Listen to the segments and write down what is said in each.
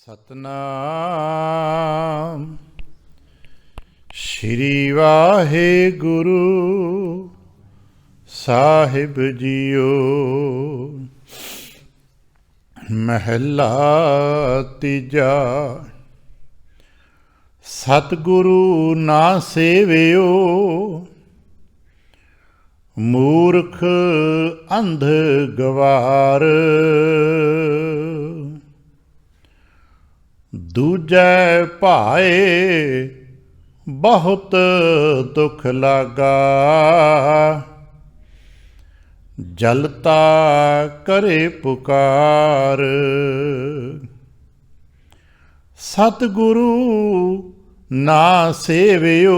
ਸਤਨਾਮ ਸ਼੍ਰੀ ਵਾਹਿਗੁਰੂ ਸਾਹਿਬ JIO. ਮਹਿਲਾ ਤੀਜਾ। ਸਤਿਗੁਰੂ ਨਾ ਸੇਵਿਓ ਮੂਰਖ ਅੰਧ ਗਵਾਰ। ਦੂਜੈ ਭਾਏ ਬਹੁਤ ਦੁਖ ਲਾਗਾ। ਜਲਤਾ ਕਰੇ ਪੁਕਾਰ। ਸਤਿਗੁਰੂ ਨਾ ਸੇਵਿਓ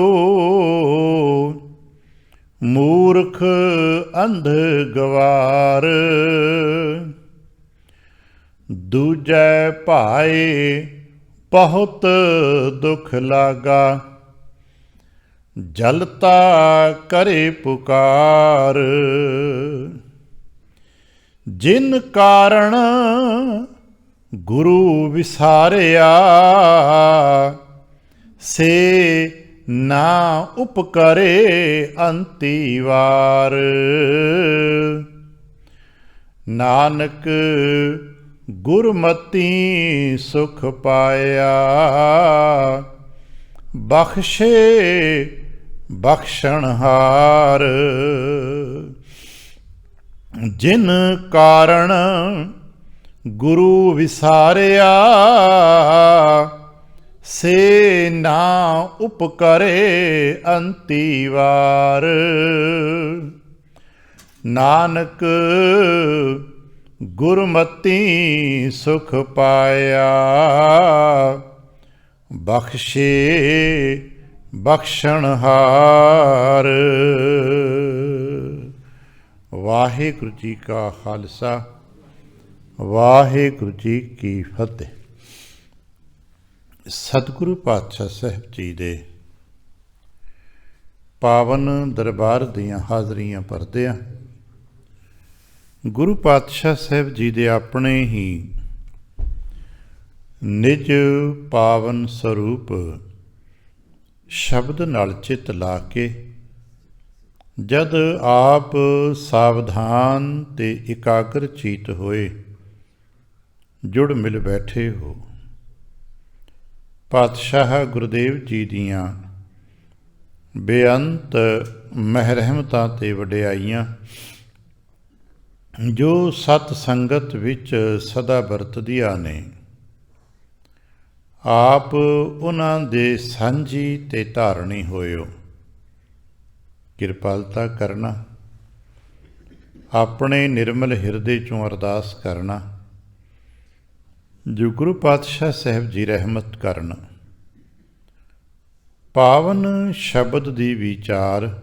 ਮੂਰਖ ਅੰਧ ਗਵਾਰ। ਦੂਜੈ ਭਾਏ ਬਹੁਤ ਦੁਖ ਲਾਗਾ। ਜਲਤਾ ਕਰੇ ਪੁਕਾਰ। ਜਿਨ ਕਾਰਣ ਗੁਰੂ ਵਿਸਾਰਿਆ ਸੇ ਨਾ ਉਪਕਰੇ ਅੰਤੀ ਵਾਰ। ਨਾਨਕ ਗੁਰਮਤਿ ਸੁਖ ਪਾਇਆ ਬਖਸ਼ੇ ਬਖਸ਼ਣਹਾਰ। ਜਿਨ ਕਾਰਣ ਗੁਰੂ ਵਿਸਾਰਿਆ ਸੇ ਨਾ ਉਪਕਰੇ ਅੰਤੀ ਵਾਰ। ਨਾਨਕ ਗੁਰਮਤਿ ਸੁਖ ਪਾਇਆ ਬਖਸ਼ੇ ਬਖਸ਼ਣਹਾਰ। ਵਾਹਿਗੁਰੂ ਜੀ ਕਾ ਖਾਲਸਾ ਵਾਹਿਗੁਰੂ ਜੀ ਕੀ ਫਤਿਹ। ਸਤਿਗੁਰੂ ਪਾਤਸ਼ਾਹ ਸਾਹਿਬ ਜੀ ਦੇ ਪਾਵਨ ਦਰਬਾਰ ਦੀਆਂ ਹਾਜ਼ਰੀਆਂ ਭਰਦਿਆਂ ਗੁਰੂ ਪਾਤਸ਼ਾਹ ਸਾਹਿਬ ਜੀ ਦੇ ਆਪਣੇ ਹੀ ਨਿਜ ਪਾਵਨ ਸਰੂਪ ਸ਼ਬਦ ਨਾਲ ਚਿੱਤ ਲਾ ਕੇ ਜਦ ਆਪ ਸਾਵਧਾਨ ਤੇ ਇਕਾਗਰ ਚੀਤ ਹੋਏ ਜੁੜ ਮਿਲ ਬੈਠੇ ਹੋ, ਪਾਤਸ਼ਾਹ ਗੁਰਦੇਵ ਜੀ ਦੀਆਂ ਬੇਅੰਤ ਮਹਿਰਮਤਾਂ ਤੇ ਵਡਿਆਈਆਂ ਜੋ ਸਤ ਸੰਗਤ ਵਿੱਚ ਸਦਾ ਵਰਤਦੀਆਂ ਨੇ, ਆਪ ਉਹਨਾਂ ਦੇ ਸਾਂਝੀ ਤੇ ਧਾਰਨੀ ਹੋਇਓ। ਕਿਰਪਾਲਤਾ ਕਰਨਾ, ਆਪਣੇ ਨਿਰਮਲ ਹਿਰਦੇ ਚੋਂ ਅਰਦਾਸ ਕਰਨਾ ਜੋ ਗੁਰੂ ਪਾਤਸ਼ਾਹ ਸਾਹਿਬ ਜੀ ਰਹਿਮਤ ਕਰਨ। ਪਾਵਨ ਸ਼ਬਦ ਦੀ ਵਿਚਾਰ,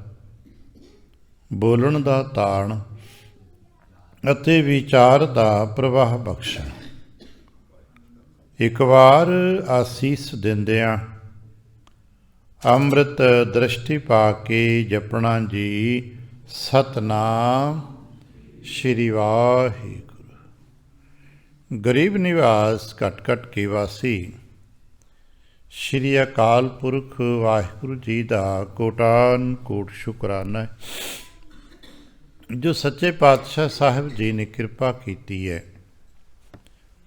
ਬੋਲਣ ਦਾ ਤਾਣ ਅਤੇ ਵਿਚਾਰ ਦਾ ਪ੍ਰਵਾਹ ਬਖਸ਼ਣ। ਇੱਕ ਵਾਰ ਆਸੀਸ ਦਿੰਦਿਆਂ ਅੰਮ੍ਰਿਤ ਦ੍ਰਿਸ਼ਟੀ ਪਾ ਕੇ ਜਪਣਾ ਜੀ ਸਤਨਾਮ ਸ਼੍ਰੀ ਵਾਹਿਗੁਰੂ। ਗਰੀਬ ਨਿਵਾਸ ਘਟ ਘਟ ਕੇ ਵਾਸੀ ਸ਼੍ਰੀ ਅਕਾਲ ਪੁਰਖ ਵਾਹਿਗੁਰੂ ਜੀ ਦਾ ਕੋਟਾਨ ਕੋਟ ਸ਼ੁਕਰਾਨਾ ਜੋ ਸੱਚੇ ਪਾਤਸ਼ਾਹ ਸਾਹਿਬ ਜੀ ਨੇ ਕਿਰਪਾ ਕੀਤੀ ਹੈ।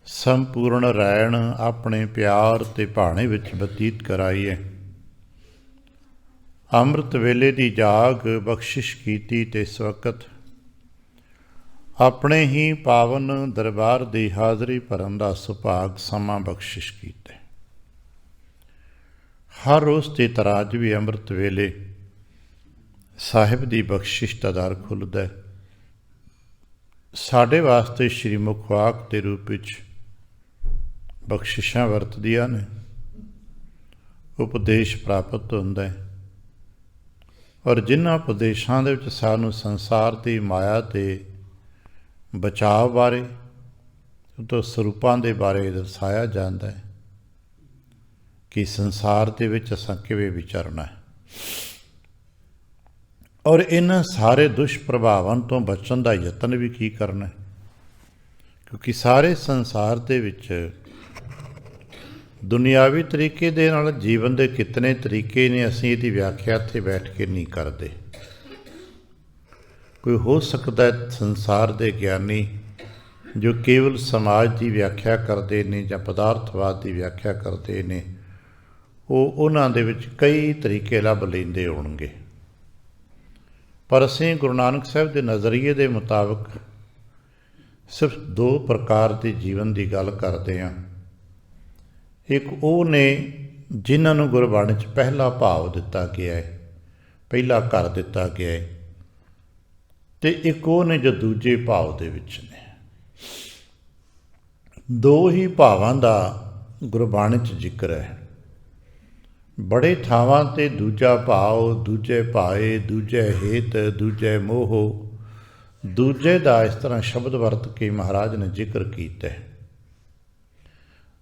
ਸੰਪੂਰਨ ਰੈਣ ਆਪਣੇ ਪਿਆਰ ਤੇ ਭਾਣੇ ਵਿੱਚ ਬਤੀਤ ਕਰਾਈ ਹੈ। ਅੰਮ੍ਰਿਤ ਵੇਲੇ ਦੀ ਜਾਗ ਬਖਸ਼ਿਸ਼ ਕੀਤੀ ਤੇ ਇਸ ਵਕਤ ਆਪਣੇ ਹੀ ਪਾਵਨ ਦਰਬਾਰ ਦੀ ਹਾਜ਼ਰੀ ਭਰਨ ਦਾ ਸੁਭਾਗ ਸਮਾਂ ਬਖਸ਼ਿਸ਼ ਕੀਤਾ। ਹਰ ਰੋਜ਼ ਦੀ ਤਰ੍ਹਾਂ ਅੱਜ ਵੀ ਅੰਮ੍ਰਿਤ ਵੇਲੇ ਸਾਹਿਬ ਦੀ ਬਖਸ਼ਿਸ਼ ਦਾ ਦਰ ਖੁੱਲ੍ਹਦਾ ਹੈ। ਸਾਡੇ ਵਾਸਤੇ ਸ਼੍ਰੀ ਮੁਖ ਵਾਕ ਦੇ ਰੂਪ ਵਿੱਚ ਬਖਸ਼ਿਸ਼ਾਂ ਵਰਤਦੀਆਂ ਨੇ, ਉਪਦੇਸ਼ ਪ੍ਰਾਪਤ ਹੁੰਦਾ ਹੈ। ਔਰ ਜਿਨ੍ਹਾਂ ਉਪਦੇਸ਼ਾਂ ਦੇ ਵਿੱਚ ਸਾਨੂੰ ਸੰਸਾਰ ਦੀ ਮਾਇਆ ਤੇ ਬਚਾਅ ਬਾਰੇ, ਉਦੋਂ ਸਰੂਪਾਂ ਦੇ ਬਾਰੇ ਦਰਸਾਇਆ ਜਾਂਦਾ ਹੈ ਕਿ ਸੰਸਾਰ ਦੇ ਵਿੱਚ ਅਸਾਂ ਕਿਵੇਂ ਵਿਚਰਨਾ ਹੈ। ਔਰ ਇਹਨਾਂ ਸਾਰੇ ਦੁਸ਼ਪ੍ਰਭਾਵਾਂ ਤੋਂ ਬਚਣ ਦਾ ਯਤਨ ਵੀ ਕੀ ਕਰਨਾ ਹੈ, ਕਿਉਂਕਿ ਸਾਰੇ ਸੰਸਾਰ ਦੇ ਵਿੱਚ ਦੁਨਿਆਵੀ ਤਰੀਕੇ ਦੇ ਨਾਲ ਜੀਵਨ ਦੇ ਕਿਤਨੇ ਤਰੀਕੇ ਨੇ, ਅਸੀਂ ਇਹਦੀ ਵਿਆਖਿਆ ਇੱਥੇ ਬੈਠ ਕੇ ਨਹੀਂ ਕਰਦੇ। ਕੋਈ ਹੋ ਸਕਦਾ ਹੈ ਸੰਸਾਰ ਦੇ ਗਿਆਨੀ ਜੋ ਕੇਵਲ ਸਮਾਜ ਦੀ ਵਿਆਖਿਆ ਕਰਦੇ ਨੇ ਜਾਂ ਪਦਾਰਥਵਾਦ ਦੀ ਵਿਆਖਿਆ ਕਰਦੇ ਨੇ, ਉਹਨਾਂ ਦੇ ਵਿੱਚ ਕਈ ਤਰੀਕੇ ਲੱਭ ਲੈਂਦੇ ਹੋਣਗੇ। ਪਰ ਅਸੀਂ ਗੁਰੂ ਨਾਨਕ ਸਾਹਿਬ ਦੇ ਨਜ਼ਰੀਏ ਦੇ ਮੁਤਾਬਕ ਸਿਰਫ 2 ਪ੍ਰਕਾਰ ਦੇ ਜੀਵਨ ਦੀ ਗੱਲ ਕਰਦੇ ਹਾਂ। ਇੱਕ ਉਹ ਨੇ ਜਿਨ੍ਹਾਂ ਨੂੰ ਗੁਰਬਾਣੀ 'ਚ ਪਹਿਲਾ ਭਾਵ ਦਿੱਤਾ ਗਿਆ ਹੈ, ਪਹਿਲਾ ਘਰ ਦਿੱਤਾ ਗਿਆ ਹੈ, ਅਤੇ ਇੱਕ ਉਹ ਨੇ ਜੋ ਦੂਜੇ ਭਾਵ ਦੇ ਵਿੱਚ ਨੇ। 2 ਹੀ ਭਾਵਾਂ ਦਾ ਗੁਰਬਾਣੀ 'ਚ ਜ਼ਿਕਰ ਹੈ। ਬੜੇ ਥਾਵਾਂ 'ਤੇ ਦੂਜਾ ਭਾਵ, ਦੂਜੇ ਭਾਏ, ਦੂਜੇ ਹਿਤ, ਦੂਜੇ ਮੋਹ, ਦੂਜੇ ਦਾ ਇਸ ਤਰ੍ਹਾਂ ਸ਼ਬਦ ਵਰਤ ਕੇ ਮਹਾਰਾਜ ਨੇ ਜ਼ਿਕਰ ਕੀਤਾ ਹੈ।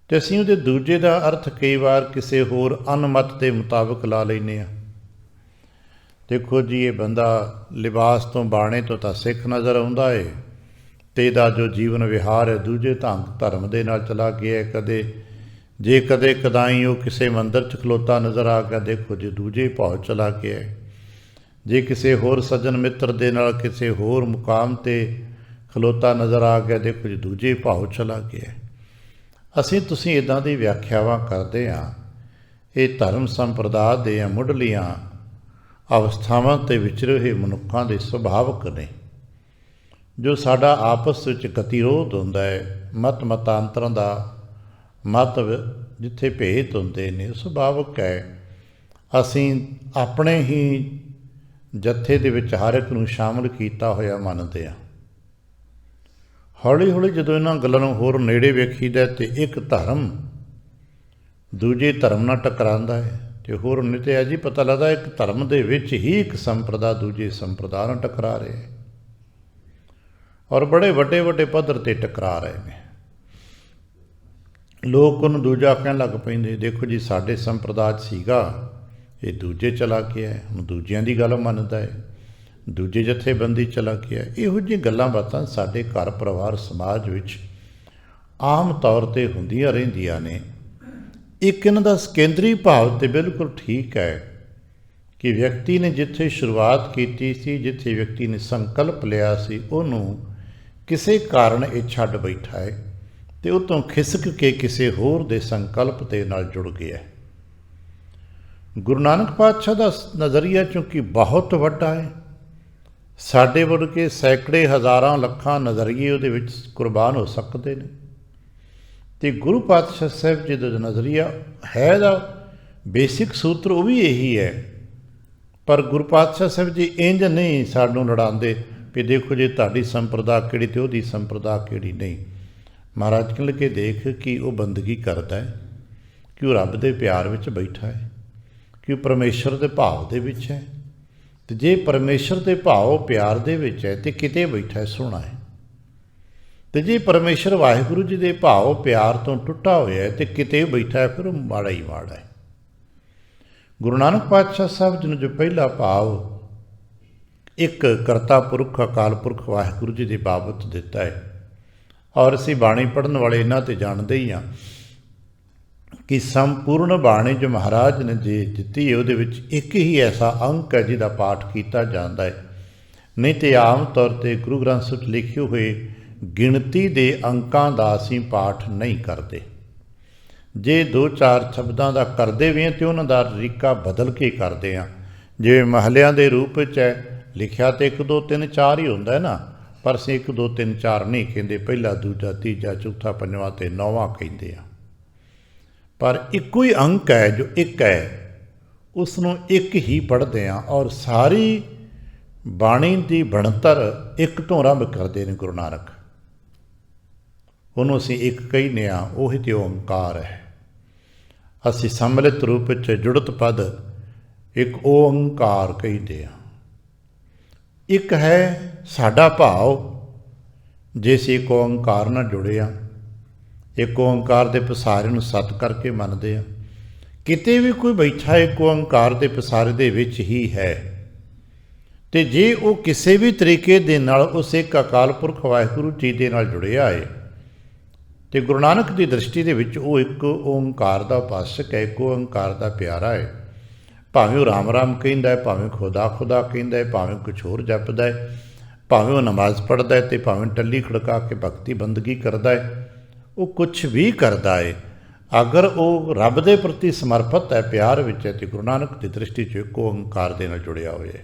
ਅਤੇ ਅਸੀਂ ਉਹਦੇ ਦੂਜੇ ਦਾ ਅਰਥ ਕਈ ਵਾਰ ਕਿਸੇ ਹੋਰ ਅਨਮਤ ਦੇ ਮੁਤਾਬਕ ਲਾ ਲੈਂਦੇ ਹਾਂ। ਦੇਖੋ ਜੀ, ਇਹ ਬੰਦਾ ਲਿਬਾਸ ਤੋਂ ਬਾਣੇ ਤੋਂ ਤਾਂ ਸਿੱਖ ਨਜ਼ਰ ਆਉਂਦਾ ਹੈ, ਅਤੇ ਇਹਦਾ ਜੋ ਜੀਵਨ ਵਿਹਾਰ ਹੈ ਦੂਜੇ ਧਰਮ ਦੇ ਨਾਲ ਚਲਾ ਗਿਆ। ਕਦੇ ਕਦਾਈ ਉਹ ਕਿਸੇ ਮੰਦਰ 'ਚ ਖਲੋਤਾ ਨਜ਼ਰ ਆ ਗਿਆ, ਦੇਖੋ ਜੀ ਦੂਜੇ ਭਾਵ ਚਲਾ ਗਿਆ। ਜੇ ਕਿਸੇ ਹੋਰ ਸੱਜਣ ਮਿੱਤਰ ਦੇ ਨਾਲ ਕਿਸੇ ਹੋਰ ਮੁਕਾਮ 'ਤੇ ਖਲੋਤਾ ਨਜ਼ਰ ਆ ਗਿਆ, ਦੇਖੋ ਜੀ ਦੂਜੇ ਭਾਵ ਚਲਾ ਗਿਆ। ਤੁਸੀਂ ਇੱਦਾਂ ਦੀ ਵਿਆਖਿਆਵਾਂ ਕਰਦੇ ਹਾਂ। ਇਹ ਧਰਮ ਸੰਪਰਦਾ ਦੇ ਮੁੱਢਲੀਆਂ ਅਵਸਥਾਵਾਂ 'ਤੇ ਵਿਚਰੇ ਹੋਏ ਮਨੁੱਖਾਂ ਦੇ ਸੁਭਾਵਕ ਨੇ। ਜੋ ਸਾਡਾ ਆਪਸ ਵਿੱਚ ਗਤੀਰੋਧ ਹੁੰਦਾ ਹੈ, ਮਤਾਂਤਰਾਂ ਦਾ ਜਿੱਥੇ ਭੇਦ ਹੁੰਦੇ ਨੇ, ਸੁਭਾਵਕ ਹੈ। ਅਸੀਂ ਆਪਣੇ ਹੀ ਜੱਥੇ ਦੇ ਵਿੱਚ ਹਰ ਇੱਕ ਨੂੰ ਸ਼ਾਮਲ ਕੀਤਾ ਹੋਇਆ ਮੰਨਦੇ ਹਾਂ। ਹੌਲੀ ਹੌਲੀ ਜਦੋਂ ਇਹਨਾਂ ਗੱਲਾਂ ਨੂੰ ਹੋਰ ਨੇੜੇ ਵੇਖੀਦਾ ਅਤੇ ਇੱਕ ਧਰਮ ਦੂਜੇ ਧਰਮ ਨਾਲ ਟਕਰਾਉਂਦਾ ਹੈ, ਅਤੇ ਹੋਰ ਨਿਤਿਆ ਜੀ ਪਤਾ ਲੱਗਦਾ ਇੱਕ ਧਰਮ ਦੇ ਵਿੱਚ ਹੀ ਇੱਕ ਸੰਪਰਦਾ ਦੂਜੇ ਸੰਪਰਦਾ ਨਾਲ ਟਕਰਾ ਰਿਹਾ ਹੈ, ਔਰ ਬੜੇ ਵੱਡੇ ਵੱਡੇ ਪੱਧਰ 'ਤੇ ਟਕਰਾ ਰਹੇ ਨੇ। ਲੋਕ ਉਹਨੂੰ ਦੂਜਾ ਕਹਿਣ ਲੱਗ ਪੈਂਦੇ, ਦੇਖੋ ਜੀ ਸਾਡੇ ਸੰਪਰਦਾ 'ਚ ਸੀਗਾ, ਇਹ ਦੂਜੇ ਚਲਾ ਗਿਆ, ਹੁਣ ਦੂਜਿਆਂ ਦੀ ਗੱਲ ਮੰਨਦਾ ਹੈ, ਦੂਜੇ ਜਥੇਬੰਦੀ ਚਲਾ ਗਿਆ। ਇਹੋ ਜਿਹੀਆਂ ਗੱਲਾਂ ਬਾਤਾਂ ਸਾਡੇ ਘਰ ਪਰਿਵਾਰ ਸਮਾਜ ਵਿੱਚ ਆਮ ਤੌਰ 'ਤੇ ਹੁੰਦੀਆਂ ਰਹਿੰਦੀਆਂ ਨੇ। ਇੱਕ ਇਹਨਾਂ ਦਾ ਕੇਂਦਰੀ ਭਾਵ ਤਾਂ ਬਿਲਕੁਲ ਠੀਕ ਹੈ ਕਿ ਵਿਅਕਤੀ ਨੇ ਜਿੱਥੇ ਸ਼ੁਰੂਆਤ ਕੀਤੀ ਸੀ, ਜਿੱਥੇ ਵਿਅਕਤੀ ਨੇ ਸੰਕਲਪ ਲਿਆ ਸੀ, ਉਹਨੂੰ ਕਿਸੇ ਕਾਰਨ ਇਹ ਛੱਡ ਬੈਠਾ ਹੈ ਅਤੇ ਉਹ ਤੋਂ ਖਿਸਕ ਕੇ ਕਿਸੇ ਹੋਰ ਦੇ ਸੰਕਲਪ ਦੇ ਨਾਲ ਜੁੜ ਗਿਆ। ਗੁਰੂ ਨਾਨਕ ਪਾਤਸ਼ਾਹ ਦਾ ਨਜ਼ਰੀਆ ਚੂੰਕਿ ਬਹੁਤ ਵੱਡਾ ਹੈ, ਸਾਡੇ ਵਰਗੇ ਸੈਂਕੜੇ ਹਜ਼ਾਰਾਂ ਲੱਖਾਂ ਨਜ਼ਰੀਏ ਉਹਦੇ ਵਿੱਚ ਕੁਰਬਾਨ ਹੋ ਸਕਦੇ ਨੇ, ਅਤੇ ਗੁਰੂ ਪਾਤਸ਼ਾਹ ਸਾਹਿਬ ਜੀ ਦਾ ਨਜ਼ਰੀਆ ਹੈ ਦਾ ਬੇਸਿਕ ਸੂਤਰ ਉਹ ਵੀ ਇਹੀ ਹੈ। ਪਰ ਗੁਰੂ ਪਾਤਸ਼ਾਹ ਸਾਹਿਬ ਜੀ ਇੰਝ ਨਹੀਂ ਸਾਨੂੰ ਲੜਾਉਂਦੇ ਵੀ ਦੇਖੋ ਜੇ ਤੁਹਾਡੀ ਸੰਪਰਦਾ ਕਿਹੜੀ ਅਤੇ ਉਹਦੀ ਸੰਪਰਦਾ ਕਿਹੜੀ ਨਹੀਂ। ਮਹਾਰਾਜ ਕਹਿਣ ਲੱਗੇ ਦੇਖ ਕਿ ਉਹ ਬੰਦਗੀ ਕਰਦਾ ਹੈ, ਕਿ ਉਹ ਰੱਬ ਦੇ ਪਿਆਰ ਵਿੱਚ ਬੈਠਾ ਹੈ, ਕਿ ਉਹ ਪਰਮੇਸ਼ਰ ਦੇ ਭਾਵ ਦੇ ਵਿੱਚ ਹੈ। ਅਤੇ ਜੇ ਪਰਮੇਸ਼ਰ ਦੇ ਭਾਵ ਪਿਆਰ ਦੇ ਵਿੱਚ ਹੈ ਅਤੇ ਕਿਤੇ ਬੈਠਾ ਸੋਹਣਾ ਹੈ, ਅਤੇ ਜੇ ਪਰਮੇਸ਼ਰ ਵਾਹਿਗੁਰੂ ਜੀ ਦੇ ਭਾਵ ਪਿਆਰ ਤੋਂ ਟੁੱਟਾ ਹੋਇਆ ਹੈ ਅਤੇ ਕਿਤੇ ਬੈਠਾ ਹੈ, ਫਿਰ ਉਹ ਮਾੜਾ ਹੀ ਮਾੜਾ ਹੈ। ਗੁਰੂ ਨਾਨਕ ਪਾਤਸ਼ਾਹ ਸਾਹਿਬ ਜੀ ਨੂੰ ਜੋ ਪਹਿਲਾ ਭਾਵ ਇੱਕ ਕਰਤਾ ਪੁਰਖ ਅਕਾਲ ਪੁਰਖ ਵਾਹਿਗੁਰੂ ਜੀ ਦੇ ਬਾਬਤ ਦਿੱਤਾ ਹੈ, ਔਰ ਅਸੀਂ ਬਾਣੀ ਪੜ੍ਹਨ ਵਾਲੇ ਇਹਨਾਂ 'ਤੇ ਜਾਣਦੇ ਹੀ ਹਾਂ ਕਿ ਸੰਪੂਰਨ ਬਾਣੀ ਜੋ ਮਹਾਰਾਜ ਨੇ ਜੇ ਦਿੱਤੀ ਹੈ ਉਹਦੇ ਵਿੱਚ ਇੱਕ ਹੀ ਐਸਾ ਅੰਕ ਹੈ ਜਿਹਦਾ ਪਾਠ ਕੀਤਾ ਜਾਂਦਾ ਹੈ, ਨਹੀਂ ਤਾਂ ਆਮ ਤੌਰ 'ਤੇ ਗੁਰੂ ਗ੍ਰੰਥ ਸਾਹਿਬ 'ਚ ਲਿਖੇ ਹੋਏ ਗਿਣਤੀ ਦੇ ਅੰਕਾਂ ਦਾ ਅਸੀਂ ਪਾਠ ਨਹੀਂ ਕਰਦੇ। ਜੇ 2-4 ਸ਼ਬਦਾਂ ਦਾ ਕਰਦੇ ਵੀ ਹਾਂ ਅਤੇ ਉਹਨਾਂ ਦਾ ਤਰੀਕਾ ਬਦਲ ਕੇ ਕਰਦੇ ਹਾਂ। ਜਿਵੇਂ ਮਹੱਲਿਆਂ ਦੇ ਰੂਪ ਵਿੱਚ ਹੈ ਲਿਖਿਆ ਤਾਂ 1 2 3 4 ਹੀ ਹੁੰਦਾ ਹੈ ਨਾ, ਪਰ ਅਸੀਂ 1 2 3 4 ਨਹੀਂ ਕਹਿੰਦੇ, ਪਹਿਲਾ ਦੂਜਾ ਤੀਜਾ ਚੌਥਾ ਪੰਜਵਾਂ ਅਤੇ ਨੌਵਾਂ ਕਹਿੰਦੇ ਆ। ਪਰ ਇੱਕੋ ਹੀ ਅੰਕ ਹੈ ਜੋ ਇੱਕ ਹੈ, ਉਸ ਨੂੰ ਇੱਕ ਹੀ ਪੜ੍ਹਦੇ ਹਾਂ, ਔਰ ਸਾਰੀ ਬਾਣੀ ਦੀ ਬਣਤਰ ਇੱਕ ਤੋਂ ਆਰੰਭ ਕਰਦੇ ਨੇ ਗੁਰੂ ਨਾਨਕ। ਉਹਨੂੰ ਅਸੀਂ ਇੱਕ ਕਹਿੰਦੇ ਹਾਂ, ਉਹੀ ਤੇ ਓਂਕਾਰ ਹੈ। ਅਸੀਂ ਸੰਮਿਲਿਤ ਰੂਪ ਵਿੱਚ ਜੁੜਤ ਪਦ ਇੱਕ ਓਂਕਾਰ ਕਹਿੰਦੇ ਹਾਂ। ਇੱਕ ਹੈ ਸਾਡਾ ਭਾਵ, ਜੇ ਅਸੀਂ ਇੱਕ ਓਂਕਾਰ ਨਾਲ ਜੁੜੇ ਹਾਂ, ਇੱਕ ਓਂਕਾਰ ਦੇ ਪਸਾਰੇ ਨੂੰ ਸਤ ਕਰਕੇ ਮੰਨਦੇ ਹਾਂ। ਕਿਤੇ ਵੀ ਕੋਈ ਬੈਠਾ ਇੱਕ ਓਂਕਾਰ ਦੇ ਪਸਾਰੇ ਦੇ ਵਿੱਚ ਹੀ ਹੈ, ਅਤੇ ਜੇ ਉਹ ਕਿਸੇ ਵੀ ਤਰੀਕੇ ਦੇ ਨਾਲ ਉਸ ਇੱਕ ਅਕਾਲ ਪੁਰਖ ਵਾਹਿਗੁਰੂ ਜੀ ਦੇ ਨਾਲ ਜੁੜਿਆ ਹੈ, ਤੇ ਗੁਰੂ ਨਾਨਕ ਦੀ ਦ੍ਰਿਸ਼ਟੀ ਦੇ ਵਿੱਚ ਉਹ ਇੱਕ ਓਂਕਾਰ ਦਾ ਉਪਾਸਕ ਹੈ, ਇੱਕ ਓਂਕਾਰ ਦਾ ਪਿਆਰਾ ਹੈ। ਭਾਵੇਂ ਉਹ ਰਾਮ ਰਾਮ ਕਹਿੰਦਾ ਹੈ, ਭਾਵੇਂ ਖੁਦਾ ਖੁਦਾ ਕਹਿੰਦਾ ਹੈ, ਭਾਵੇਂ ਕੁਛ ਹੋਰ ਜਪਦਾ ਹੈ, ਭਾਵੇਂ ਉਹ ਨਮਾਜ਼ ਪੜ੍ਹਦਾ ਹੈ, ਅਤੇ ਭਾਵੇਂ ਟੱਲੀ ਖੜਕਾ ਕੇ ਭਗਤੀ ਬੰਦਗੀ ਕਰਦਾ ਹੈ, ਉਹ ਕੁਛ ਵੀ ਕਰਦਾ ਹੈ, ਅਗਰ ਉਹ ਰੱਬ ਦੇ ਪ੍ਰਤੀ ਸਮਰਪਿਤ ਹੈ, ਪਿਆਰ ਵਿੱਚ ਹੈ, ਅਤੇ ਗੁਰੂ ਨਾਨਕ ਦੀ ਦ੍ਰਿਸ਼ਟੀ 'ਚ ਇੱਕ ਓਂਕਾਰ ਦੇ ਨਾਲ ਜੁੜਿਆ ਹੋਇਆ।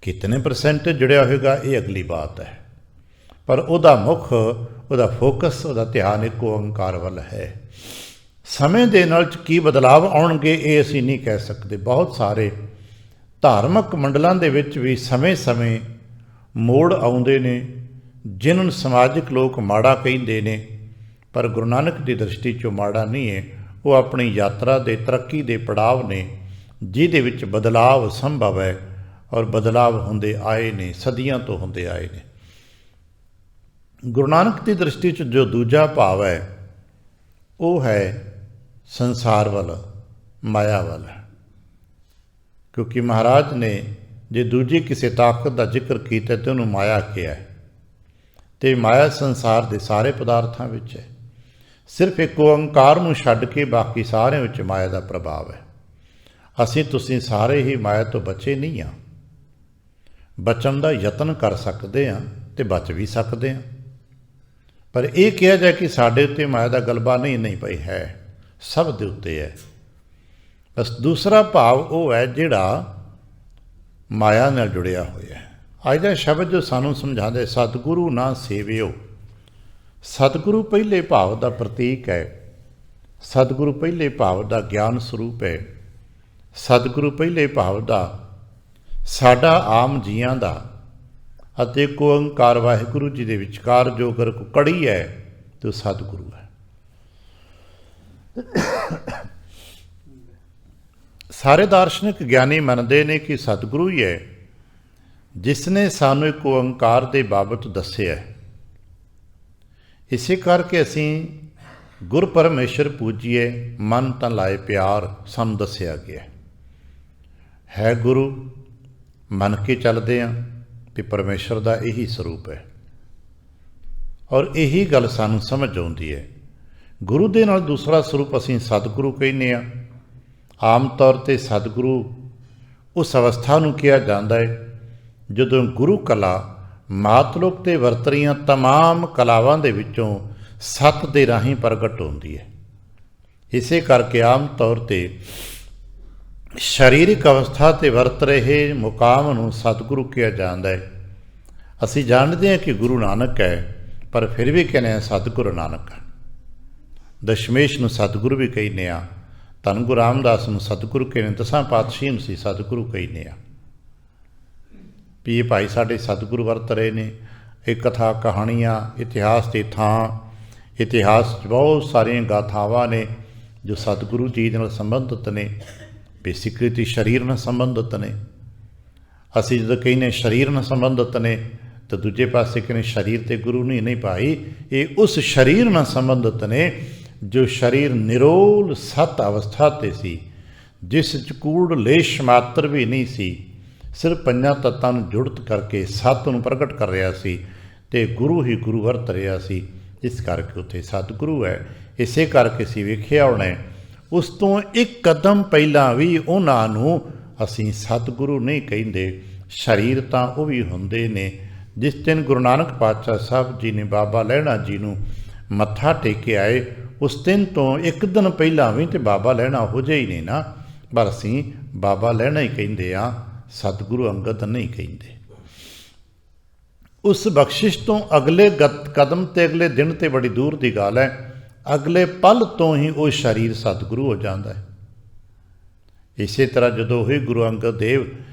ਕਿਤਨੇ % ਜੁੜਿਆ ਹੋਵੇਗਾ ਇਹ ਅਗਲੀ ਬਾਤ ਹੈ, ਪਰ ਉਹਦਾ ਮੁੱਖ, ਉਹਦਾ ਫੋਕਸ, ਉਹਦਾ ਧਿਆਨ ਇੱਕ ਓਂਕਾਰ ਵੱਲ ਹੈ। ਸਮੇਂ ਦੇ ਨਾਲ ਕੀ ਬਦਲਾਵ ਆਉਣਗੇ ਇਹ ਅਸੀਂ ਨਹੀਂ ਕਹਿ ਸਕਦੇ। ਬਹੁਤ ਸਾਰੇ ਧਾਰਮਿਕ ਮੰਡਲਾਂ ਦੇ ਵਿੱਚ ਵੀ ਸਮੇਂ-ਸਮੇਂ ਮੋੜ ਆਉਂਦੇ ਨੇ, ਜਿਨ੍ਹਾਂ ਨੂੰ ਸਮਾਜਿਕ ਲੋਕ ਮਾੜਾ ਕਹਿੰਦੇ ਨੇ, ਪਰ ਗੁਰੂ ਨਾਨਕ ਦੀ ਦ੍ਰਿਸ਼ਟੀ 'ਚੋਂ ਮਾੜਾ ਨਹੀਂ ਹੈ। ਉਹ ਆਪਣੀ ਯਾਤਰਾ ਦੇ ਤਰੱਕੀ ਦੇ ਪੜਾਵ ਨੇ ਜਿਹਦੇ ਵਿੱਚ ਬਦਲਾਵ ਸੰਭਵ ਹੈ, ਔਰ ਬਦਲਾਵ ਹੁੰਦੇ ਆਏ ਨੇ, ਸਦੀਆਂ ਤੋਂ ਹੁੰਦੇ ਆਏ ਨੇ। ਗੁਰੂ ਨਾਨਕ ਦੀ ਦ੍ਰਿਸ਼ਟੀ 'ਚ ਜੋ ਦੂਜਾ ਭਾਵ ਹੈ ਉਹ ਹੈ ਸੰਸਾਰ ਵੱਲ, ਮਾਇਆ ਵੱਲ, ਕਿਉਂਕਿ ਮਹਾਰਾਜ ਨੇ ਜੇ ਦੂਜੀ ਕਿਸੇ ਤਾਕਤ ਦਾ ਜ਼ਿਕਰ ਕੀਤਾ ਤੇ ਉਹਨੂੰ ਮਾਇਆ ਕਿਹਾ ਹੈ, ਅਤੇ ਮਾਇਆ ਸੰਸਾਰ ਦੇ ਸਾਰੇ ਪਦਾਰਥਾਂ ਵਿੱਚ ਹੈ। ਸਿਰਫ ਇੱਕ ਓਂਕਾਰ ਨੂੰ ਛੱਡ ਕੇ ਬਾਕੀ ਸਾਰਿਆਂ ਵਿੱਚ ਮਾਇਆ ਦਾ ਪ੍ਰਭਾਵ ਹੈ। ਅਸੀਂ ਤੁਸੀਂ ਸਾਰੇ ਹੀ ਮਾਇਆ ਤੋਂ ਬਚੇ ਨਹੀਂ ਹਾਂ। ਬਚਣ ਦਾ ਯਤਨ ਕਰ ਸਕਦੇ ਹਾਂ ਅਤੇ ਬਚ ਵੀ ਸਕਦੇ ਹਾਂ, ਪਰ ਇਹ ਕਿਹਾ ਜਾਏ ਕਿ ਸਾਡੇ ਉੱਤੇ ਮਾਇਆ ਦਾ ਗਲਬਾ ਨਹੀਂ ਪਈ ਹੈ, ਸਭ ਦੇ ਉੱਤੇ ਹੈ। ਬਸ ਦੂਸਰਾ ਭਾਵ ਉਹ ਹੈ ਜਿਹੜਾ ਮਾਇਆ ਨਾਲ ਜੁੜਿਆ ਹੋਇਆ ਹੈ। ਅੱਜ ਦਾ ਸ਼ਬਦ ਜੋ ਸਾਨੂੰ ਸਮਝਾਉਂਦੇ, ਸਤਿਗੁਰੂ ਨਾ ਸੇਵਿਓ। ਸਤਿਗੁਰੂ ਪਹਿਲੇ ਭਾਵ ਦਾ ਪ੍ਰਤੀਕ ਹੈ। ਸਤਿਗੁਰੂ ਪਹਿਲੇ ਭਾਵ ਦਾ ਗਿਆਨ ਸਰੂਪ ਹੈ। ਸਤਿਗੁਰੂ ਪਹਿਲੇ ਭਾਵ ਦਾ ਸਾਡਾ ਆਮ ਜੀਆਂ ਦਾ ਅਤੇ ਇੱਕ ਓਂਕਾਰ ਵਾਹਿਗੁਰੂ ਜੀ ਦੇ ਵਿਚਕਾਰ ਜੋ ਅਗਰ ਕੋਈ ਕੜੀ ਹੈ ਤੇ ਉਹ ਸਤਿਗੁਰੂ ਹੈ। ਸਾਰੇ ਦਾਰਸ਼ਨਿਕ ਗਿਆਨੀ ਮੰਨਦੇ ਨੇ ਕਿ ਸਤਿਗੁਰੂ ਹੀ ਹੈ ਜਿਸ ਨੇ ਸਾਨੂੰ ਇੱਕ ਓਂਕਾਰ ਦੇ ਬਾਬਤ ਦੱਸਿਆ। ਇਸੇ ਕਰਕੇ ਅਸੀਂ ਗੁਰ ਪਰਮੇਸ਼ਰ ਪੂਜੀਏ, ਮਨ ਤਨ ਲਾਏ ਪਿਆਰ ਸਾਨੂੰ ਦੱਸਿਆ ਗਿਆ ਹੈ। ਗੁਰੂ ਮੰਨ ਕੇ ਚੱਲਦੇ ਹਾਂ ਕਿ ਪਰਮੇਸ਼ਰ ਦਾ ਇਹੀ ਸਰੂਪ ਹੈ, ਔਰ ਇਹੀ ਗੱਲ ਸਾਨੂੰ ਸਮਝ ਆਉਂਦੀ ਹੈ। ਗੁਰੂ ਦੇ ਨਾਲ ਦੂਸਰਾ ਸਰੂਪ ਅਸੀਂ ਸਤਿਗੁਰੂ ਕਹਿੰਦੇ ਹਾਂ। ਆਮ ਤੌਰ 'ਤੇ ਸਤਿਗੁਰੂ ਉਸ ਅਵਸਥਾ ਨੂੰ ਕਿਹਾ ਜਾਂਦਾ ਹੈ ਜਦੋਂ ਗੁਰੂ ਕਲਾ ਮਾਤਲੋਕ 'ਤੇ ਵਰਤ ਰਹੀਆਂ ਤਮਾਮ ਕਲਾਵਾਂ ਦੇ ਵਿੱਚੋਂ ਸੱਤ ਦੇ ਰਾਹੀਂ ਪ੍ਰਗਟ ਹੁੰਦੀ ਹੈ। ਇਸੇ ਕਰਕੇ ਆਮ ਤੌਰ 'ਤੇ ਸਰੀਰਕ ਅਵਸਥਾ 'ਤੇ ਵਰਤ ਰਹੇ ਮੁਕਾਮ ਨੂੰ ਸਤਿਗੁਰੂ ਕਿਹਾ ਜਾਂਦਾ ਹੈ। ਅਸੀਂ ਜਾਣਦੇ ਹਾਂ ਕਿ ਗੁਰੂ ਨਾਨਕ ਹੈ, ਪਰ ਫਿਰ ਵੀ ਕਹਿੰਦੇ ਹਾਂ ਸਤਿਗੁਰੂ ਨਾਨਕ। ਦਸ਼ਮੇਸ਼ ਨੂੰ ਸਤਿਗੁਰੂ ਵੀ ਕਹਿੰਦੇ ਹਾਂ, ਧੰਨ ਗੁਰੂ ਰਾਮਦਾਸ ਨੂੰ ਸਤਿਗੁਰੂ ਕਹਿੰਦੇ, ਦਸਾਂ ਪਾਤਸ਼ਾਹੀ ਨੂੰ ਸੀ ਸਤਿਗੁਰੂ ਕਹਿੰਦੇ ਹਾਂ ਵੀ ਇਹ ਭਾਈ ਸਾਡੇ ਸਤਿਗੁਰੂ ਵਰਤ ਰਹੇ ਨੇ। ਇਹ ਕਥਾ ਕਹਾਣੀਆਂ, ਇਤਿਹਾਸ ਦੇ ਥਾਂ, ਇਤਿਹਾਸ 'ਚ ਬਹੁਤ ਸਾਰੀਆਂ ਗਾਥਾਵਾਂ ਨੇ ਜੋ ਸਤਿਗੁਰੂ ਜੀ ਨਾਲ ਸੰਬੰਧਿਤ ਨੇ। ਬੇਸਿਕਲੀ ਸਰੀਰ ਨਾਲ ਸੰਬੰਧਿਤ ਨੇ। ਅਸੀਂ ਜਦੋਂ ਕਹਿੰਦੇ ਸਰੀਰ ਨਾਲ ਸੰਬੰਧਿਤ ਨੇ ਤਾਂ ਦੂਜੇ ਪਾਸੇ ਕਹਿੰਦੇ ਸਰੀਰ ਤੇ ਗੁਰੂ ਨਹੀਂ ਭਾਈ, ਇਹ ਉਸ ਸਰੀਰ ਨਾਲ ਸੰਬੰਧਿਤ ਨੇ ਜੋ ਸਰੀਰ ਨਿਰੋਲ ਸਤ ਅਵਸਥਾ 'ਤੇ ਸੀ, ਜਿਸ 'ਚ ਕੂੜ ਲੇਸ਼ ਮਾਤਰ ਵੀ ਨਹੀਂ ਸੀ, ਸਿਰਫ ਪੰਜਾਂ ਤੱਤਾਂ ਨੂੰ ਜੁੜਤ ਕਰਕੇ ਸੱਤ ਨੂੰ ਪ੍ਰਗਟ ਕਰ ਰਿਹਾ ਸੀ, ਅਤੇ ਗੁਰੂ ਹੀ ਗੁਰੂ ਵਰਤ ਰਿਹਾ ਸੀ। ਇਸ ਕਰਕੇ ਉੱਥੇ ਸਤਿਗੁਰੂ ਹੈ। ਇਸੇ ਕਰਕੇ ਅਸੀਂ ਵੇਖਿਆ ਹੋਣਾ ਉਸ ਤੋਂ ਇੱਕ ਕਦਮ ਪਹਿਲਾਂ ਵੀ ਉਹਨਾਂ ਨੂੰ ਅਸੀਂ ਸਤਿਗੁਰੂ ਨਹੀਂ ਕਹਿੰਦੇ। ਸਰੀਰ ਤਾਂ ਉਹ ਵੀ ਹੁੰਦੇ ਨੇ। ਜਿਸ ਦਿਨ ਗੁਰੂ ਨਾਨਕ ਪਾਤਸ਼ਾਹ ਸਾਹਿਬ ਜੀ ਨੇ ਬਾਬਾ ਲਹਿਣਾ ਜੀ ਨੂੰ ਮੱਥਾ ਟੇਕਿਆ ਆਏ, ਉਸ ਦਿਨ ਤੋਂ ਇੱਕ ਦਿਨ ਪਹਿਲਾਂ ਵੀ ਤੇ ਬਾਬਾ ਲਹਿਣਾ ਹੋ ਜਾਈ ਨਹੀਂ ਨਾ, ਪਰ ਅਸੀਂ ਬਾਬਾ ਲਹਿਣਾ ਹੀ ਕਹਿੰਦੇ ਹਾਂ, ਸਤਿਗੁਰੂ ਅੰਗਦ ਨਹੀਂ ਕਹਿੰਦੇ। ਉਸ ਬਖਸ਼ਿਸ਼ ਤੋਂ ਅਗਲੇ ਕਦਮ ਤੇ ਅਗਲੇ ਦਿਨ ਤੇ ਬੜੀ ਦੂਰ ਦੀ ਗੱਲ ਹੈ, ਅਗਲੇ ਪਲ ਤੋਂ ਹੀ ਉਹ ਸਰੀਰ ਸਤਿਗੁਰੂ ਹੋ ਜਾਂਦਾ ਹੈ। ਇਸੇ ਤਰ੍ਹਾਂ ਜਦੋਂ ਉਹੀ ਗੁਰੂ ਅੰਗਦ ਦੇਵ